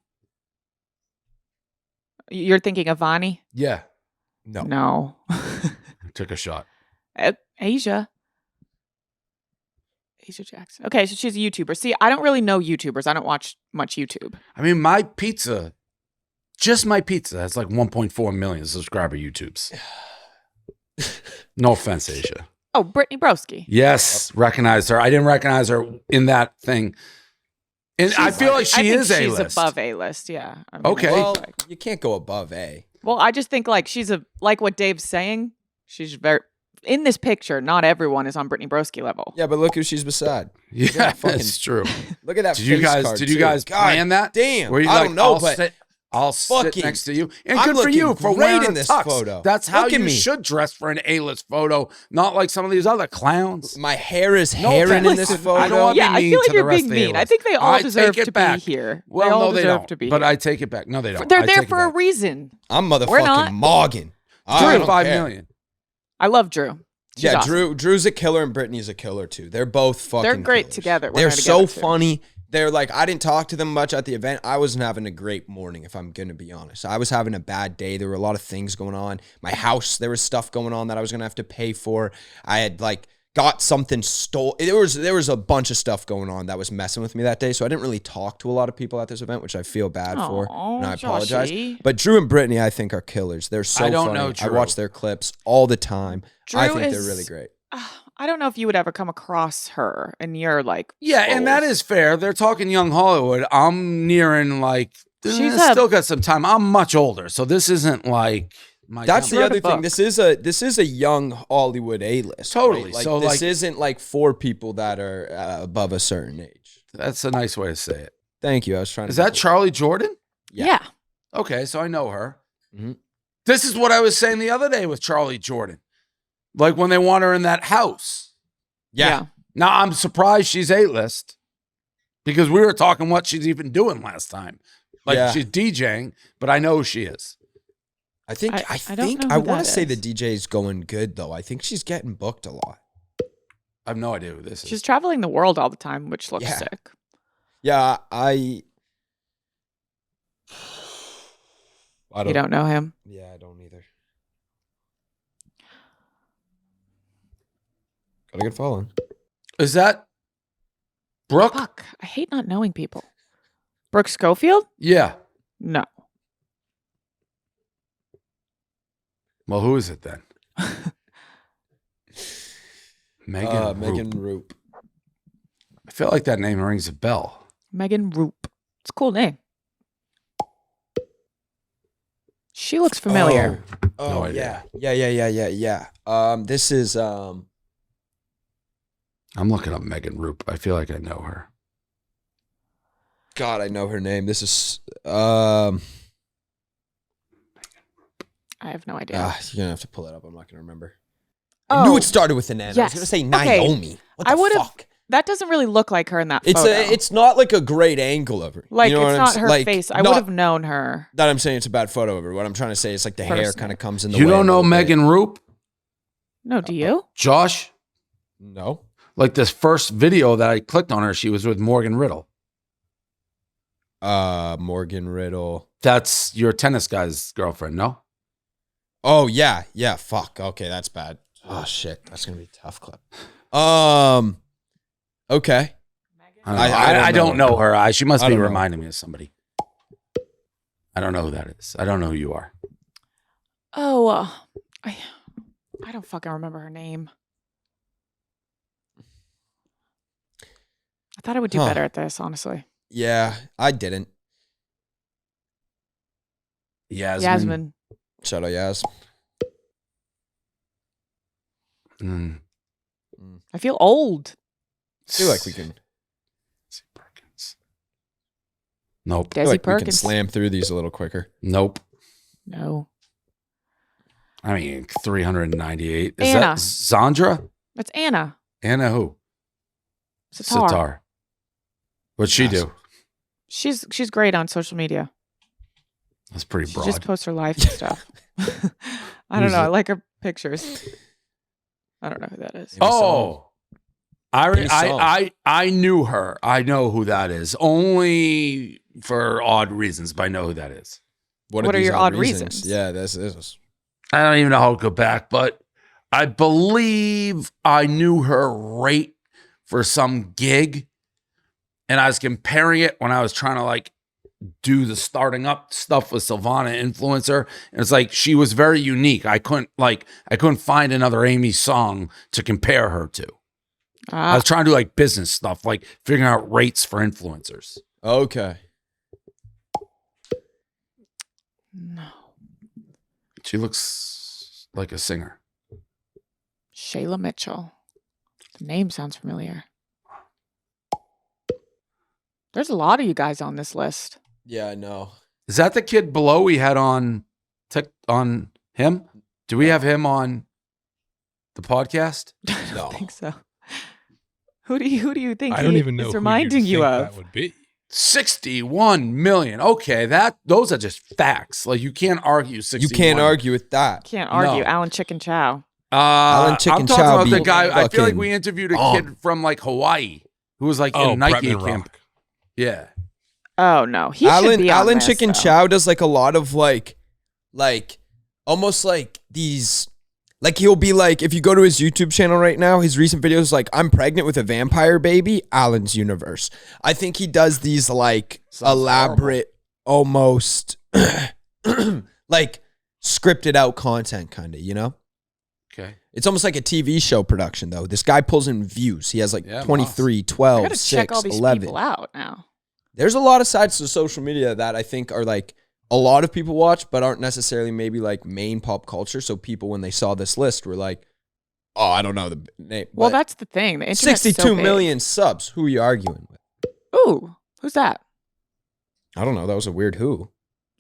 You're thinking of Vani? Yeah. No. Took a shot. Asia. Asia Jackson. Okay, so she's a YouTuber. See, I don't really know YouTubers. I don't watch much YouTube. I mean, my pizza, just my pizza, has like 1.4 million subscriber YouTubes. No offense, Asia. Oh, Brittany Broski. Yes, recognized her. I didn't recognize her in that thing. And I feel like she is she's A-list. above A-list, yeah. I mean, Okay. Well, you can't go above A. Well, I just think like she's like what Dave's saying. She's very in this picture, not everyone is on Brittany Broski level. Yeah, but look who she's beside. Yeah, fucking- it's true. Look at that. Did you face guys? card, Did you too. guys God plan that? Damn, Were you I like, don't know, I'll but sit, I'll sit fucking- next to you, and I'm good for you looking for great wearing in a this tux. photo. That's how Look at you me. should dress for an A-list photo, not like some of these other clowns. my hair is No herring in offense. this photo. I don't want to Yeah, be I mean feel like to the you're rest being of the mean. I A-list. think they all I deserve take it to back. be here. Well, they all no, they deserve don't. to be But here. I take it back. No, they don't. They're I there take it for a back. reason. I'm We're not. motherfucking Morgan. I don't 5 care. million. I love Drew. She's Yeah, awesome. Drew's a killer and Brittany's a killer too. They're both fucking. They're great killers. together. When They're so together, too. funny. They're like, I didn't talk to them much at the event. I wasn't having a great morning, if I'm gonna be honest. I was having a bad day. There were a lot of things going on. My house, there was stuff going on that I was gonna have to pay for. I had like got something stole. There was a bunch of stuff going on that was messing with me that day. So I didn't really talk to a lot of people at this event, which I feel bad for, Aw, and I apologize. Joshy. But Drew and Brittany, I think, are killers. They're so I don't funny. know I Drew. watch their clips all the time. I Drew think they're is- really great. I don't know if you would ever come across her and you're like, Yeah, and that is fair. They're talking young Hollywood. I'm nearing like She's still got some time. I'm much older, so this isn't like my. That's time. the Wrote a other thing. book. This is a young Hollywood A-list. Totally. Right? Like, So, this like- isn't like for people that are above a certain age. That's a nice way to say it. Thank you. I was trying to. Is that Charlie Jordan? yeah. Okay, so I know her. Mhm. This is what I was saying the other day with Charlie Jordan. Like when they want her in that house. Yeah. Now I'm surprised she's A-list because we were talking what she's even doing last time. Like Yeah. she's DJing, but I know who she is. I think. I don't think. know I who want that to say is. the DJ's going good though. I think she's getting booked a lot. I have no idea who this is. She's traveling the world all the time, which looks Yeah. sick. Yeah. I You don't know him? Yeah, I don't either. Got a good following. Is that Brooke? Fuck. I hate not knowing people. Brooke Schofield? Yeah. No. Well, who is it then? Megan. Megan Roop. Roop. I feel like that name rings a bell. Megan Roop. It's a cool name. She looks familiar. Oh, No idea. yeah. This is I'm looking up Megan Roop. I feel like I know her. God, I know her name. This is I have no idea. you're gonna have to pull it up. I'm not gonna remember. Oh, I knew it started with an N. I was yes. gonna say Okay. Naomi. What the I would've- fuck? That doesn't really look like her in that It's photo. it's not like a great angle of her. like, You know it's what I'm not s- her like, face. I not would have known her. That I'm saying it's a bad photo of her. What I'm trying to say is like the hair Person. kind of comes in the You way. don't a know little bit. Megan Roop? No, do you? Josh? No. Like this first video that I clicked on her, she was with Morgan Riddle. Morgan Riddle. That's your tennis guy's girlfriend, no? Oh yeah. Fuck. Okay, that's bad. Oh shit. That's gonna be a tough clip. Okay. I don't know her. She must I be don't know. reminding me of somebody. I don't know who that is. I don't know who you are. Oh, I don't fucking remember her name. I thought I would do Huh. better at this, honestly. Yeah, I didn't. Yasmin. Shout out Yas. Mm. I feel old. feel like we can. Perkins. Nope. Feel Desi like we can Perkins. slam through these a little quicker. Nope. No. I mean, 398. Is Anna. that Xandra? That's Anna. Anna who? Sitar. What'd she Yes. do? She's great on social media. That's pretty She broad. just posts her life and stuff. I don't Who's know. I it? like her pictures. I don't know who that is. Oh, Any song. I knew her. I know who that is. Only for odd reasons, but I know who that is. What are these your odd reasons? Yeah, this is. I don't even know how to go back, but I believe I knew her right for some gig, and I was comparing it when I was trying to like do the starting up stuff with Sylvana Influencer, and it's like she was very unique. I couldn't find another Amy song to compare her to. I was trying to do like business stuff, like figuring out rates for influencers. Okay. No. She looks like a singer. Shayla Mitchell. The name sounds familiar. There's a lot of you guys on this list. Yeah, I know. Is that the kid below we had on him? Do we have him on the podcast? I don't think so. Who do you think I don't even know is who reminding you think of? that would be. 61 million. Okay, those are just facts. Like you can't argue 61. You can't argue with that. Can't argue. No. Alan Chicken Chow. I'm talking Chow about the be guy. I feel like fucking we interviewed a kid from like Hawaii who was like in Nike Bretman camp. Rock. Yeah. Oh no, he should be on Alan this, Chicken though. Chow does like a lot of like almost like these. Like he'll be like, if you go to his YouTube channel right now, his recent videos like, I'm pregnant with a vampire baby, Alan's universe. I think he does these like elaborate, almost like scripted out content kind of, you know? Okay. It's almost like a TV show production though. This guy pulls in views. He has like 23, I 12, gotta 6, check all these 11. people out now. There's a lot of sides to social media that I think are like a lot of people watch, but aren't necessarily maybe like main pop culture. So people, when they saw this list, were like, "Oh, I don't know the name." Well, But that's the thing. The internet's 62 so big. million subs. Who are you arguing with? Ooh, who's that? I don't know. That was a weird who.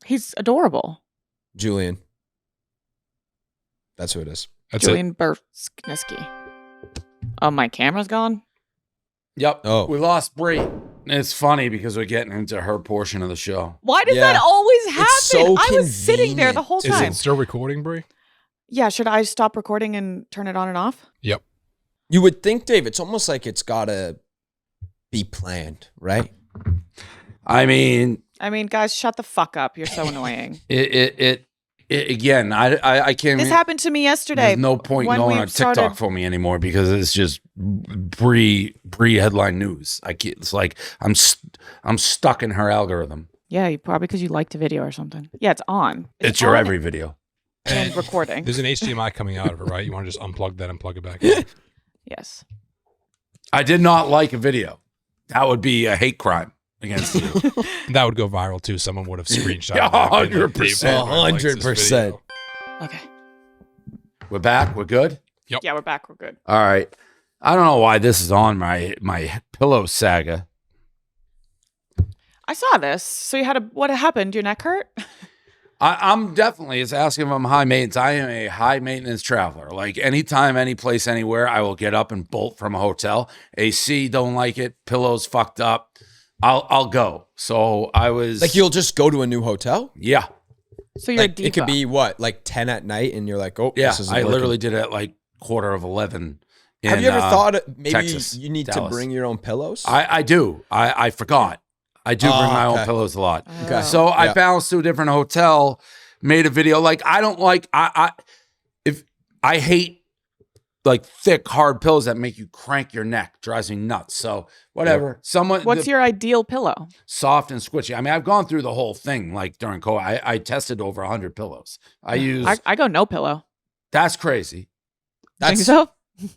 He's adorable. Julian. That's who it is. That's Julian Berskniski. Oh, my camera's gone? Yep. Oh. We lost Brie. It's funny because we're getting into her portion of the show. Why does Yeah. that always happen? so I was sitting there the whole Is time. it still recording, Brie? Yeah, should I stop recording and turn it on and off? Yep. You would think, Dave, it's almost like it's got to be planned, right? I mean, Guys, shut the fuck up. You're so annoying. it again. I can't. This happened to me yesterday. There's no point when going we on TikTok started- for me anymore because it's just Brie headline news. I can't. It's like I'm stuck in her algorithm. Yeah, probably because you liked a video or something. Yeah, it's on. It's your on every video. and recording. There's an HDMI coming out of it, right? You want to just unplug that and plug it back in? Yes. I did not like a video. That would be a hate crime against you. That would go viral too. Someone would have screenshot. Yeah, that and been like, 100%. "Dave Baldwin likes this 100%. video." Okay. We're back. We're good. Yep. Yeah, we're back. We're good. All right. I don't know why this is on my pillow saga. I saw this. So what happened? Your neck hurt? I'm definitely, it's asking if I'm high maintenance. I am a high maintenance traveler. Like anytime, any place, anywhere, I will get up and bolt from a hotel. AC, don't like it. Pillows fucked up. I'll go. So I was Like you'll just go to a new hotel? yeah. So you're a Like diva. it could be what, like 10 at night, and you're like, oh, Yeah. this is I literally did it at like 11:15. Have you ever thought maybe Texas, you need Dallas. to bring your own pillows? I do. I forgot. I do bring my own okay. pillows a lot. Okay. So I Yeah. bounced to a different hotel, made a video. Like I don't like if I hate like thick hard pillows that make you crank your neck. Drives me nuts. So whatever. What's your ideal pillow? soft and squishy? I mean, I've gone through the whole thing. Like during COVID, I tested over 100 pillows. I use I go no pillow. that's crazy. Think That's so?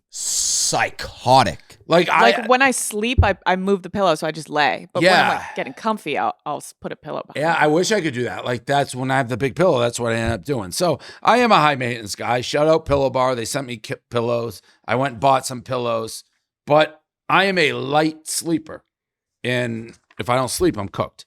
psychotic. Like When I sleep, I move the pillow, so I just lay. But when I'm Yeah. like getting comfy, I'll put a pillow behind. Yeah, I wish I could do that. Like that's when I have the big pillow. That's what I end up doing. So I am a high maintenance guy. Shout out Pillow Bar. They sent me pillows. I went and bought some pillows, but I am a light sleeper. And if I don't sleep, I'm cooked.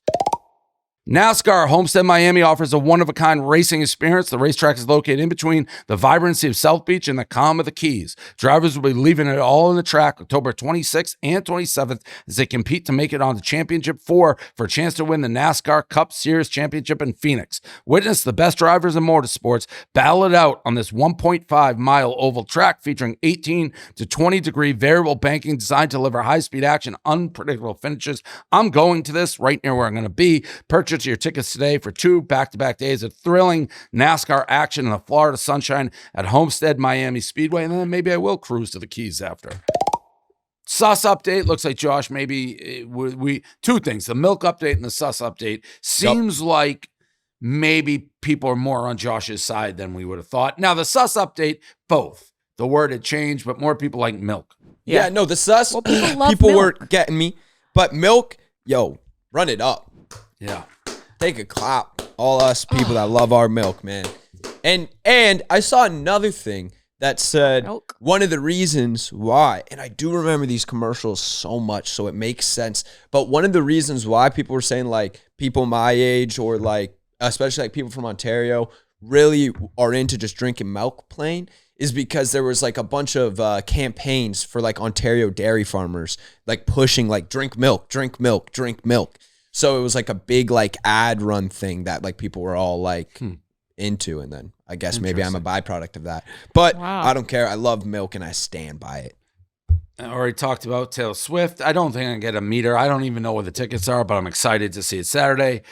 NASCAR Homestead Miami offers a one-of-a-kind racing experience. The racetrack is located in between the vibrancy of South Beach and the calm of the Keys. Drivers will be leaving it all in the track October 26th and 27th as they compete to make it on the Championship 4 for a chance to win the NASCAR Cup Series Championship in Phoenix. Witness the best drivers in motorsports battle it out on this 1.5-mile oval track featuring 18 to 20-degree variable banking designed to deliver high-speed action, unpredictable finishes. I'm going to this right near where I'm going to be. Purchase your tickets today for 2 back-to-back days of thrilling NASCAR action in the Florida sunshine at Homestead Miami Speedway, and then maybe I will cruise to the Keys after. Sus update. Looks like Josh, maybe we two things, the milk update and the sus update. Seems like maybe people are more on Josh's side than we would have thought. Now, the sus update, both. The word had changed, but more people like milk. Yeah, no, the sus, Well, people love people were milk. getting me. But milk, yo, run it up. Yeah. Take a clap. All us people that love our milk, man. And I saw another thing that said Milk. one of the reasons why, and I do remember these commercials so much, so it makes sense. But one of the reasons why people were saying like people my age or like especially like people from Ontario really are into just drinking milk plain is because there was like a bunch of campaigns for like Ontario dairy farmers like pushing like drink milk, drink milk, drink milk. So it was like a big like ad run thing that like people were all like into, and then I guess maybe I'm a byproduct of that. But Wow. I don't care. I love milk and I stand by it. I already talked about Taylor Swift. I don't think I can get a meter. I don't even know where the tickets are, but I'm excited to see it Saturday.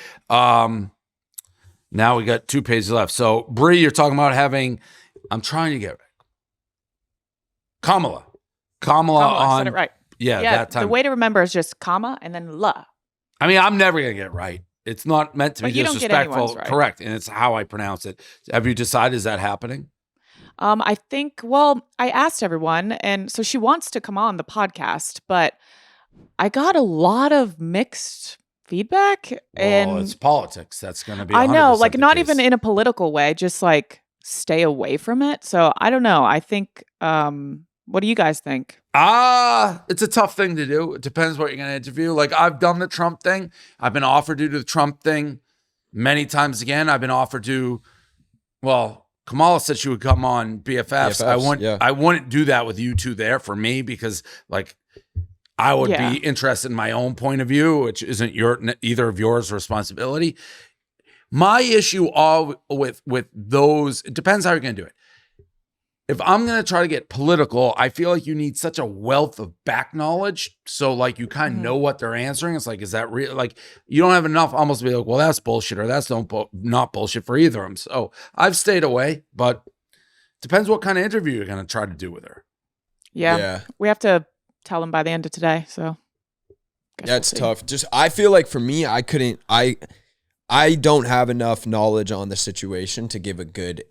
Now we got 2 pages left. So, Brie, you're talking about having, I'm trying to get Kamala I on. said it right. Yeah, that time. The way to remember is just comma and then la. I mean, I'm never going to get it right. It's not meant to be But you don't get disrespectful. anyone's right. Correct. And it's how I pronounce it. Have you decided, is that happening? I think, well, I asked everyone, and so she wants to come on the podcast, but I got a lot of mixed feedback. And Well, it's politics. That's going to be I know, 100% like the not case. even in a political way, just like stay away from it. So I don't know. I think, what do you guys think? It's a tough thing to do. It depends what you're going to interview. Like I've done the Trump thing. I've been offered to do the Trump thing many times again. I've been offered to, well, Kamala said she would come on BFFs. I wouldn't do that with you two there for me because like I would be interested in my own point of view, which isn't either of yours responsibility. My issue all with those, it depends how you're going to do it. If I'm going to try to get political, I feel like you need such a wealth of back knowledge. So like you kind of know what they're answering. It's like, is that real? Like you don't have enough almost to be like, well, that's bullshit or that's not bullshit for either of them. So I've stayed away, but depends what kind of interview you're going to try to do with her. Yeah. We have to tell them by the end of today. So Yeah, it's tough. Just I feel like for me, I don't have enough knowledge on the situation to give a good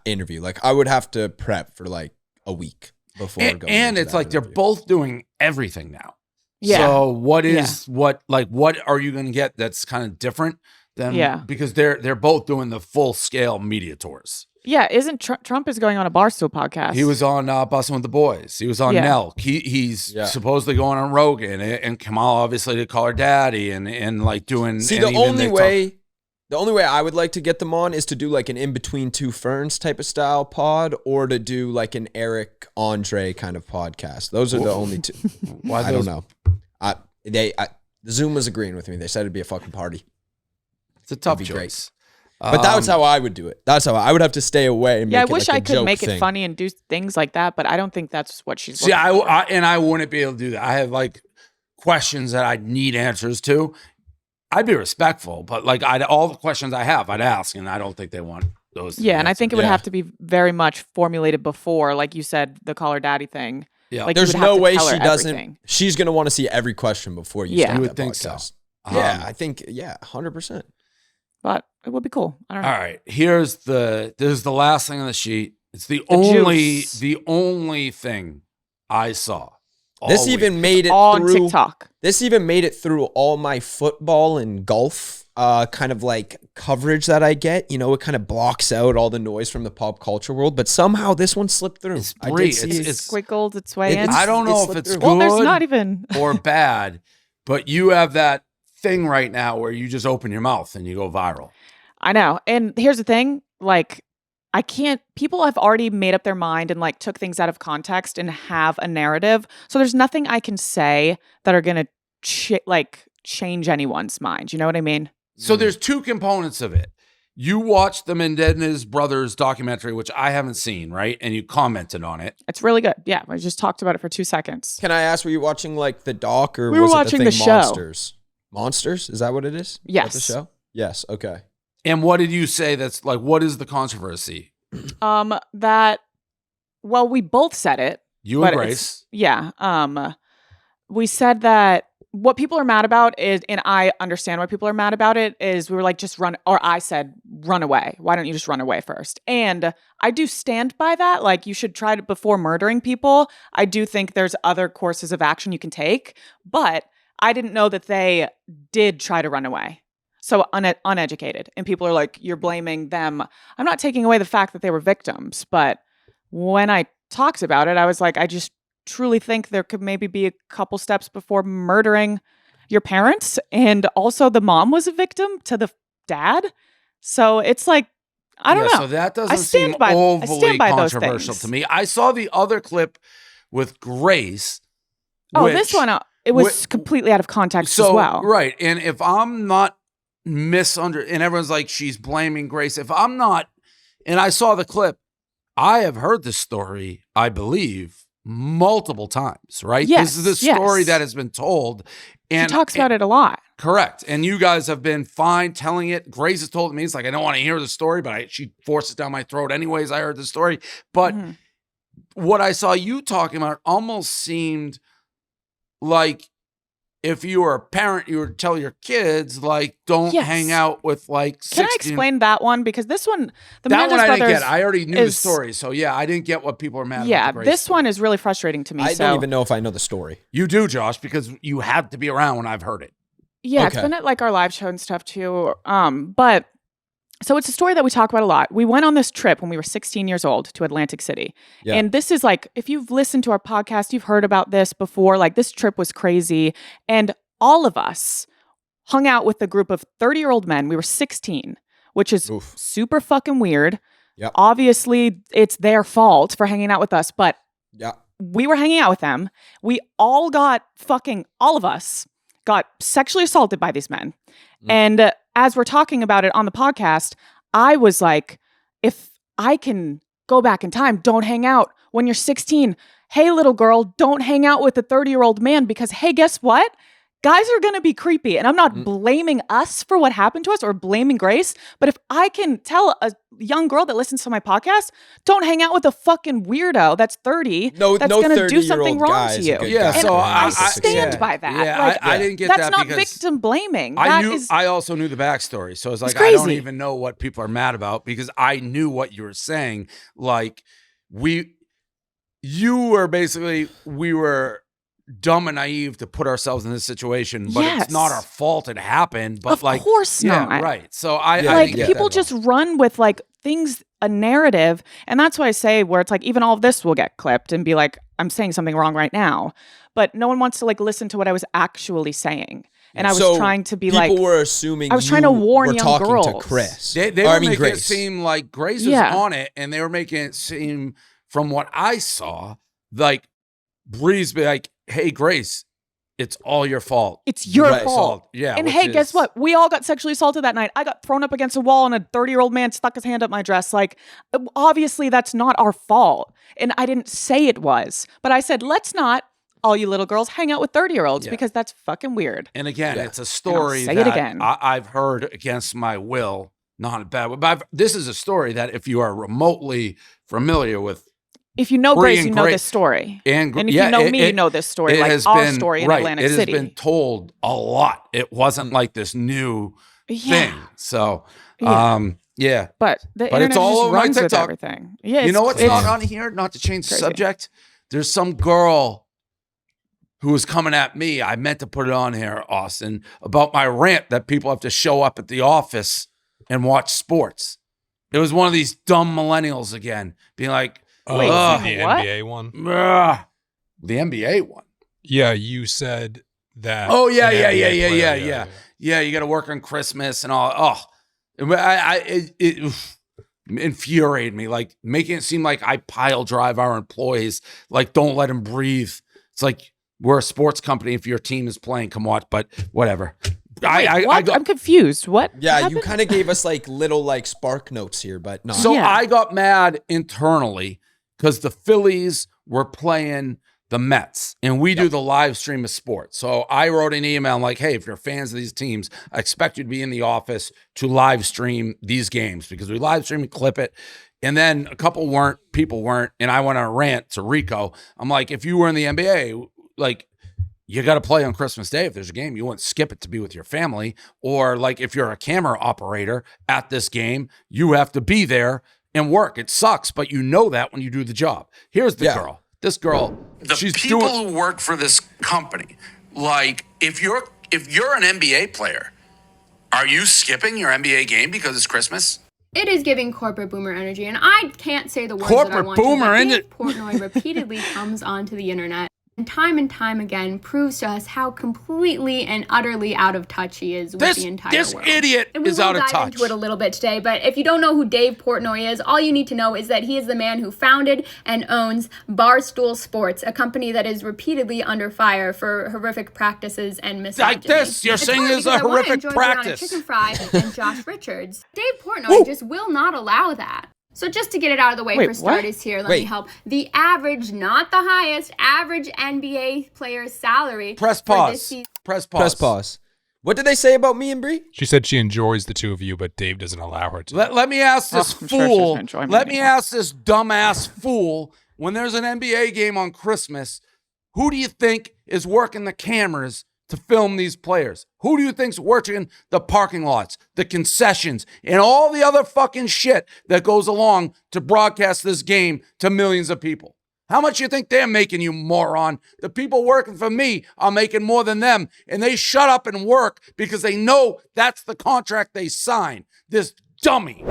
interview. Like I would have to prep for like a week before going. And into it's that like interview. they're both doing everything now. Yeah. So what are you going to get that's kind of different than because they're both doing the full scale media tours. Yeah, isn't Trump is going on a Barstool podcast? He was on Bussin' with the Boys. He was on Nelk. He's supposedly going on Rogan, and Kamala obviously to call her daddy, and like doing. See, the only way I would like to get them on is to do like an in between two ferns type of style pod, or to do like an Eric Andre kind of podcast. Those are the only two. I don't know. The Zoom was agreeing with me. They said it'd be a fucking party. It's a tough choice. Great. But that's how I would do it. That's how I would have to stay away. And make I it wish like I a could joke make thing. it funny and do things like that, but I don't think that's what she's. See, looking for. I wouldn't be able to do that. I have like questions that I need answers to. I'd be respectful, but like all the questions I have, I'd ask, and I don't think they want those. Yeah, and I think it would have to be very much formulated before, like you said, the call her daddy thing. Yeah, like there's you would have no to way tell her she doesn't. everything. She's gonna want to see every question before you. Yeah. start You that would think so. podcast. Yeah, I think 100%. But it would be cool. I don't know. All right, here's the last thing on the sheet. It's the only thing I saw. This even made it on through TikTok. This even made it through all my football and golf kind of like coverage that I get. You know, it kind of blocks out all the noise from the pop culture world, but somehow this one slipped through. It's I Brie. did see it. Squiggled its way in. I don't know if slipped it's through. good Well, there's not even or bad, but you have that thing right now where you just open your mouth and you go viral. I know. And here's the thing, like people have already made up their mind and like took things out of context and have a narrative. So there's nothing I can say that are going to change anyone's mind. You know what I mean? So there's two components of it. You watched the Mendez brothers documentary, which I haven't seen, right? And you commented on it. It's really good. Yeah. I just talked about it for 2 seconds. Can I ask, were you watching like the doc or We were was watching it the thing show. Monsters? Monsters? Is that what it is? Is that Yes. the show? Yes. Okay. And what did you say that's like, what is the controversy? Well, we both said it. You and Grace. Yeah. We said that what people are mad about is, and I understand why people are mad about it, is we were like, just run, or I said, run away. Why don't you just run away first? And I do stand by that. Like, you should try to, before murdering people, I do think there's other courses of action you can take, but I didn't know that they did try to run away. So uneducated. And people are like, you're blaming them. I'm not taking away the fact that they were victims, but when I talked about it, I was like, I just truly think there could maybe be a couple steps before murdering your parents. And also the mom was a victim to the dad. So it's like, I don't know. So that doesn't seem overly controversial to me. I saw the other clip with Grace. Oh, this one, it was completely out of context as well. Right. And if I'm not and everyone's like, she's blaming Grace. If I'm not, and I saw the clip, I have heard this story, I believe, multiple times, right? Yes, this is the story that has been told. And she talks about it a lot. Correct. And you guys have been fine telling it. Grace has told me, it's like, I don't want to hear the story, but she forced it down my throat anyways. I heard the story. But what I saw you talking about almost seemed like if you were a parent, you would tell your kids, like, don't hang out with like 16. Can I explain that one? Because this one, that one I didn't get. I already knew the story. So yeah, I didn't get what people are mad about. Yeah, this one is really frustrating to me. I don't even know if I know the story. You do, Josh, because you had to be around when I've heard it. Yeah, it's been at like our live show and stuff too. But so it's a story that we talk about a lot. We went on this trip when we were 16 years old to Atlantic City. Yeah. And this is like, if you've listened to our podcast, you've heard about this before. Like, this trip was crazy. And all of us hung out with a group of 30-year-old men. We were 16, which is super fucking weird. Yep. Obviously, it's their fault for hanging out with us, but we were hanging out with them. We all all of us got sexually assaulted by these men. And as we're talking about it on the podcast, I was like, if I can go back in time, don't hang out when you're 16. Hey, little girl, don't hang out with a 30-year-old man because, hey, guess what? Guys are going to be creepy. And I'm not blaming us for what happened to us or blaming Grace. But if I can tell a young girl that listens to my podcast, don't hang out with a fucking weirdo that's 30 that's going to do something wrong to you. Yeah, so I stand by that. Yeah, like, I didn't get that's that not because victim blaming. I also knew the backstory. So it's like, I don't even know what people are mad about because I knew what you were saying. Like, we were dumb and naive to put ourselves in this situation, but it's not our fault it happened. But of course not. Right. So I like people just run with like things, a narrative, and that's why I say where it's like even all of this will get clipped and be like, I'm saying something wrong right now, but no one wants to like listen to what I was actually saying. And I was trying to be like, people were assuming I was trying to warn young girls. To Chris. They were making it seem like Grace was on it, and they were making it seem, from what I saw, like Breeze be like, hey, Grace, it's all your fault. It's your fault. Yeah. And hey, guess what? We all got sexually assaulted that night. I got thrown up against a wall and a 30-year-old man stuck his hand up my dress. Like, obviously that's not our fault. And I didn't say it was, but I said, let's not, all you little girls, hang out with 30-year-olds because that's fucking weird. And again, it's a story that I've heard against my will, not a bad way. But this is a story that if you are remotely familiar with, if you know Grace, you know this story. And if you know me, you know this story, like our story in Atlantic City. It has been told a lot. It wasn't like this new thing. So, But the internet it's all just over my runs with TikTok. everything. Yeah, you know what's not on here? Not to change the subject. There's some girl who was coming at me. I meant to put it on here, Austin, about my rant that people have to show up at the office and watch sports. It was one of these dumb millennials again, being like, Wait, the NBA one? The NBA one. Yeah, you said that. Oh, yeah. Yeah, you got to work on Christmas and all. Oh, it infuriated me. Like, making it seem like I pile drive our employees. Like, don't let them breathe. It's like, we're a sports company. If your team is playing, come watch. But whatever. I'm confused. What? Yeah, happened? you kind of gave us like little like spark notes here, but not. So I got mad internally because the Phillies were playing the Mets, and we do the live stream of sports. So I wrote an email like, hey, if you're fans of these teams, I expect you to be in the office to live stream these games because we live stream and clip it. And then a couple people weren't, and I went on a rant to Rico. I'm like, if you were in the NBA, like, you got to play on Christmas Day. If there's a game, you wouldn't skip it to be with your family. Or like if you're a camera operator at this game, you have to be there and work. It sucks, but you know that when you do the job. Here's the girl. This girl, she's people who work for this company. Like if you're an NBA player, are you skipping your NBA game because it's Christmas? It is giving corporate boomer energy, and I can't say the words that I Corporate want boomer, to. isn't Dave it? Portnoy repeatedly comes onto the internet and time again proves to us how completely and utterly out of touch he is with the entire world. This idiot is out of touch. We will dive into it a little bit today, but if you don't know who Dave Portnoy is, all you need to know is that he is the man who founded and owns Barstool Sports, a company that is repeatedly under fire for horrific practices and misogyny. Like this, you're saying is a horrific practice. Chicken Fry and Josh Richards. Dave Portnoy just will not allow that. So just to get it out of the way for starters here, let me help. The average, not the highest, average NBA player's salary. Press pause. Press pause. Press pause. What did they say about me and Bree? She said she enjoys the two of you, but Dave doesn't allow her to. Let me ask this fool. Let me ask this dumbass fool. When there's an NBA game on Christmas, who do you think is working the cameras to film these players? Who do you think's working the parking lots, the concessions, and all the other fucking shit that goes along to broadcast this game to millions of people? How much you think they're making, you moron? The people working for me are making more than them, and they shut up and work because they know that's the contract they signed. This dummy.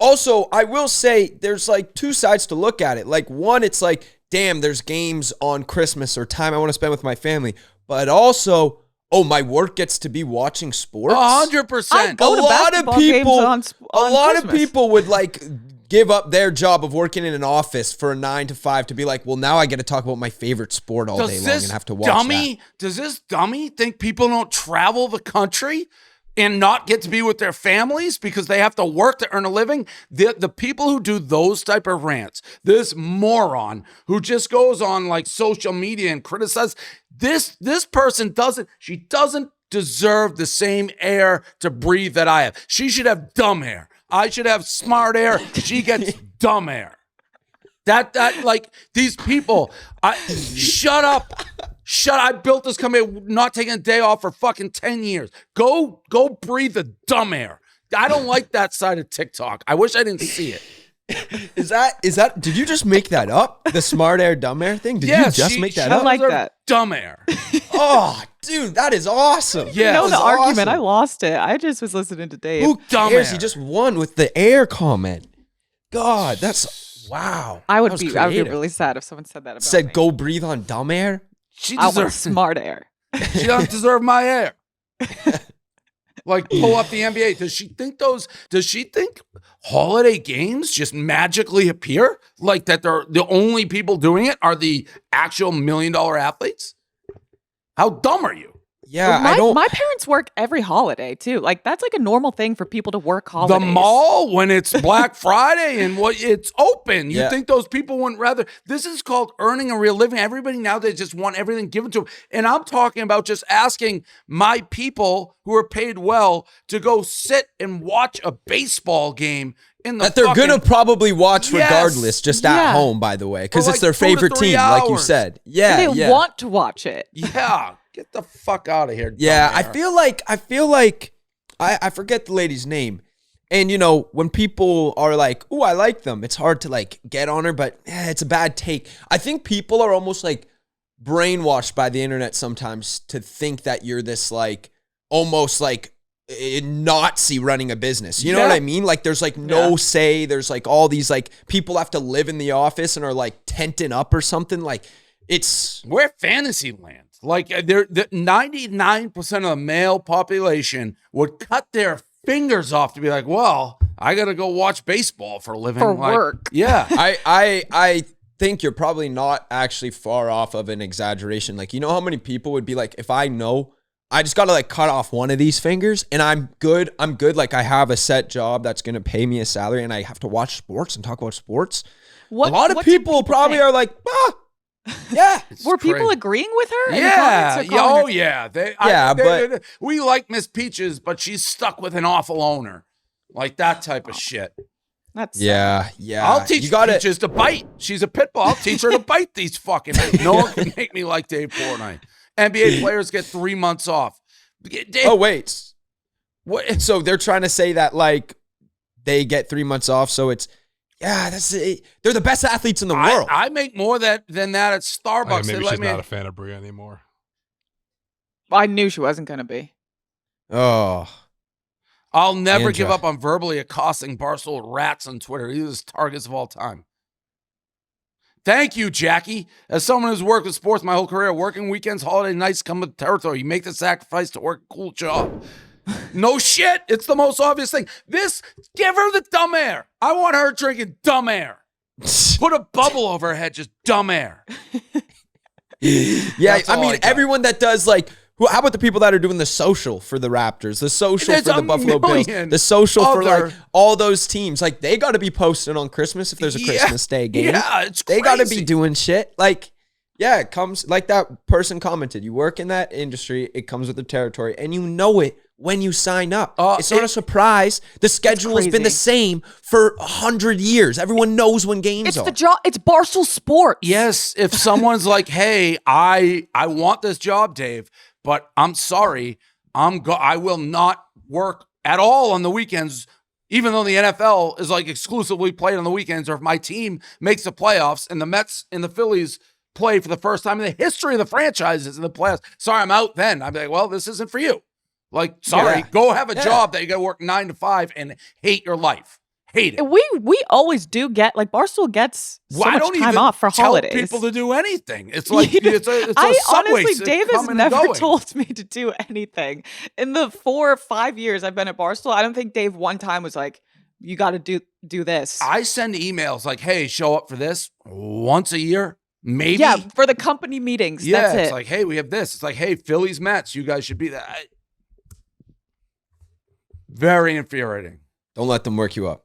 Also, I will say there's like two sides to look at it. Like one, it's like, damn, there's games on Christmas or time I want to spend with my family. But also, oh, my work gets to be watching sports. 100%. Go to basketball games on a lot Christmas. of people would like give up their job of working in an office for a 9 to 5 to be like, well, now I get to talk about my favorite sport all day long and have to watch that. Does this dummy think people don't travel the country and not get to be with their families because they have to work to earn a living? The people who do those type of rants, this moron who just goes on like social media and criticize this person doesn't deserve the same air to breathe that I have. She should have dumb hair. I should have smart air. She gets dumb hair. That like these people. Shut up. I built this company not taking a day off for fucking 10 years. Go breathe the dumb air. I don't like that side of TikTok. I wish I didn't see it. Is that did you just make that up? The smart air, dumb air thing? Did you just make that up? I like that. Dumb air. Oh, dude, that is awesome. Yeah, that was the argument. awesome. I lost it. I just was listening to Dave. Who Dumb cares? air. He just won with the air comment. God, that's wow. I would That was be creative. really sad if someone said that about Said me. go breathe on dumb air. She I want deserves smart air. She doesn't deserve my air. Like pull up the NBA. Does she think holiday games just magically appear? Like that they're the only people doing it are the actual $1 million athletes? How dumb are you? Yeah, My parents work every holiday too. Like that's like a normal thing for people to work holidays. The mall when it's Black Friday and it's open. You Yeah. think those people wouldn't rather? This is called earning a real living. Everybody nowadays just want everything given to them. And I'm talking about just asking my people who are paid well to go sit and watch a baseball game in the that they're gonna probably watch Yes. regardless, just at home, by the way, because For it's like their 2 to favorite 3 team, like you hours. said. Yeah, And they yeah. want to watch it. Yeah, get the fuck out of here. Yeah, I dumbass. feel like I forget the lady's name. And you know, when people are like, "Ooh, I like them," it's hard to like get on her, but it's a bad take. I think people are almost like brainwashed by the internet sometimes to think that you're this like almost like a Nazi running a business. You know what I mean? Like there's like no say. There's like all these like people have to live in the office and are like tenting up or something. Like we're fantasy land. Like the 99% of the male population would cut their fingers off to be like, well, I gotta go watch baseball for a living. For Like, work. Yeah. I think you're probably not actually far off of an exaggeration. Like, you know how many people would be like, if I know I just got to like cut off one of these fingers and I'm good. Like I have a set job that's going to pay me a salary and I have to watch sports and talk about sports. A lot of people probably are like, yeah. Were people agreeing with her? in the Yeah. comments or calling her- Yeah. but we like Miss Peaches, but she's stuck with an awful owner. Like that type of shit. That's yeah. I'll teach Peaches to bite. She's a pit bull. I'll teach her to bite these fucking. No one can make me like Dave Portnoy. NBA players get 3 months off. Oh, wait. What? So they're trying to say that like they get 3 months off. So it's, that's it. They're the best athletes in the world. I make more than that at Starbucks. Maybe They she's let me. not a fan of Bria anymore. I knew she wasn't going to be. Oh. I'll never Angel. give up on verbally accosting Barstool rats on Twitter. These are targets of all time. Thank you, Jackie. As someone who's worked with sports my whole career, working weekends, holiday nights come with the territory. You make the sacrifice to work a cool job. No shit. It's the most obvious thing. Give her the dumb air. I want her drinking dumb air. Put a bubble over her head, just dumb air. Yeah, I mean, everyone that does like, how about the people that are doing the social for the Raptors, the social for the Buffalo Bills, the social for like all those teams? Like, they got to be posting on Christmas if there's a Christmas Day game. Yeah, it's crazy. They got to be doing shit. Like, yeah, it comes, like that person commented, you work in that industry, it comes with the territory, and you know it when you sign up. It's not a surprise. The schedule has been the same for 100 years. Everyone knows when games are. It's the job. It's Barstool Sports. Yes, if someone's like, hey, I want this job, Dave, but I'm sorry, I will not work at all on the weekends, even though the NFL is like exclusively played on the weekends, or if my team makes the playoffs and the Mets and the Phillies play for the first time in the history of the franchises in the playoffs. Sorry, I'm out then. I'd be like, well, this isn't for you. Like, sorry, go have a job that you got to work 9 to 5 and hate your life. Hate it. We always do get, like, Barstool gets so much time off for holidays. Tell people to do anything. It's like it's a subway. Honestly, Dave has never told me to do anything. In the 4 or 5 years I've been at Barstool, I don't think Dave one time was like, you got to do this. I send emails like, hey, show up for this once a year. Maybe. Yeah, for the company meetings. Yeah, that's it's it. like, hey, we have this. It's like, hey, Phillies, Mets, you guys should be that. Very infuriating. Don't let them work you up.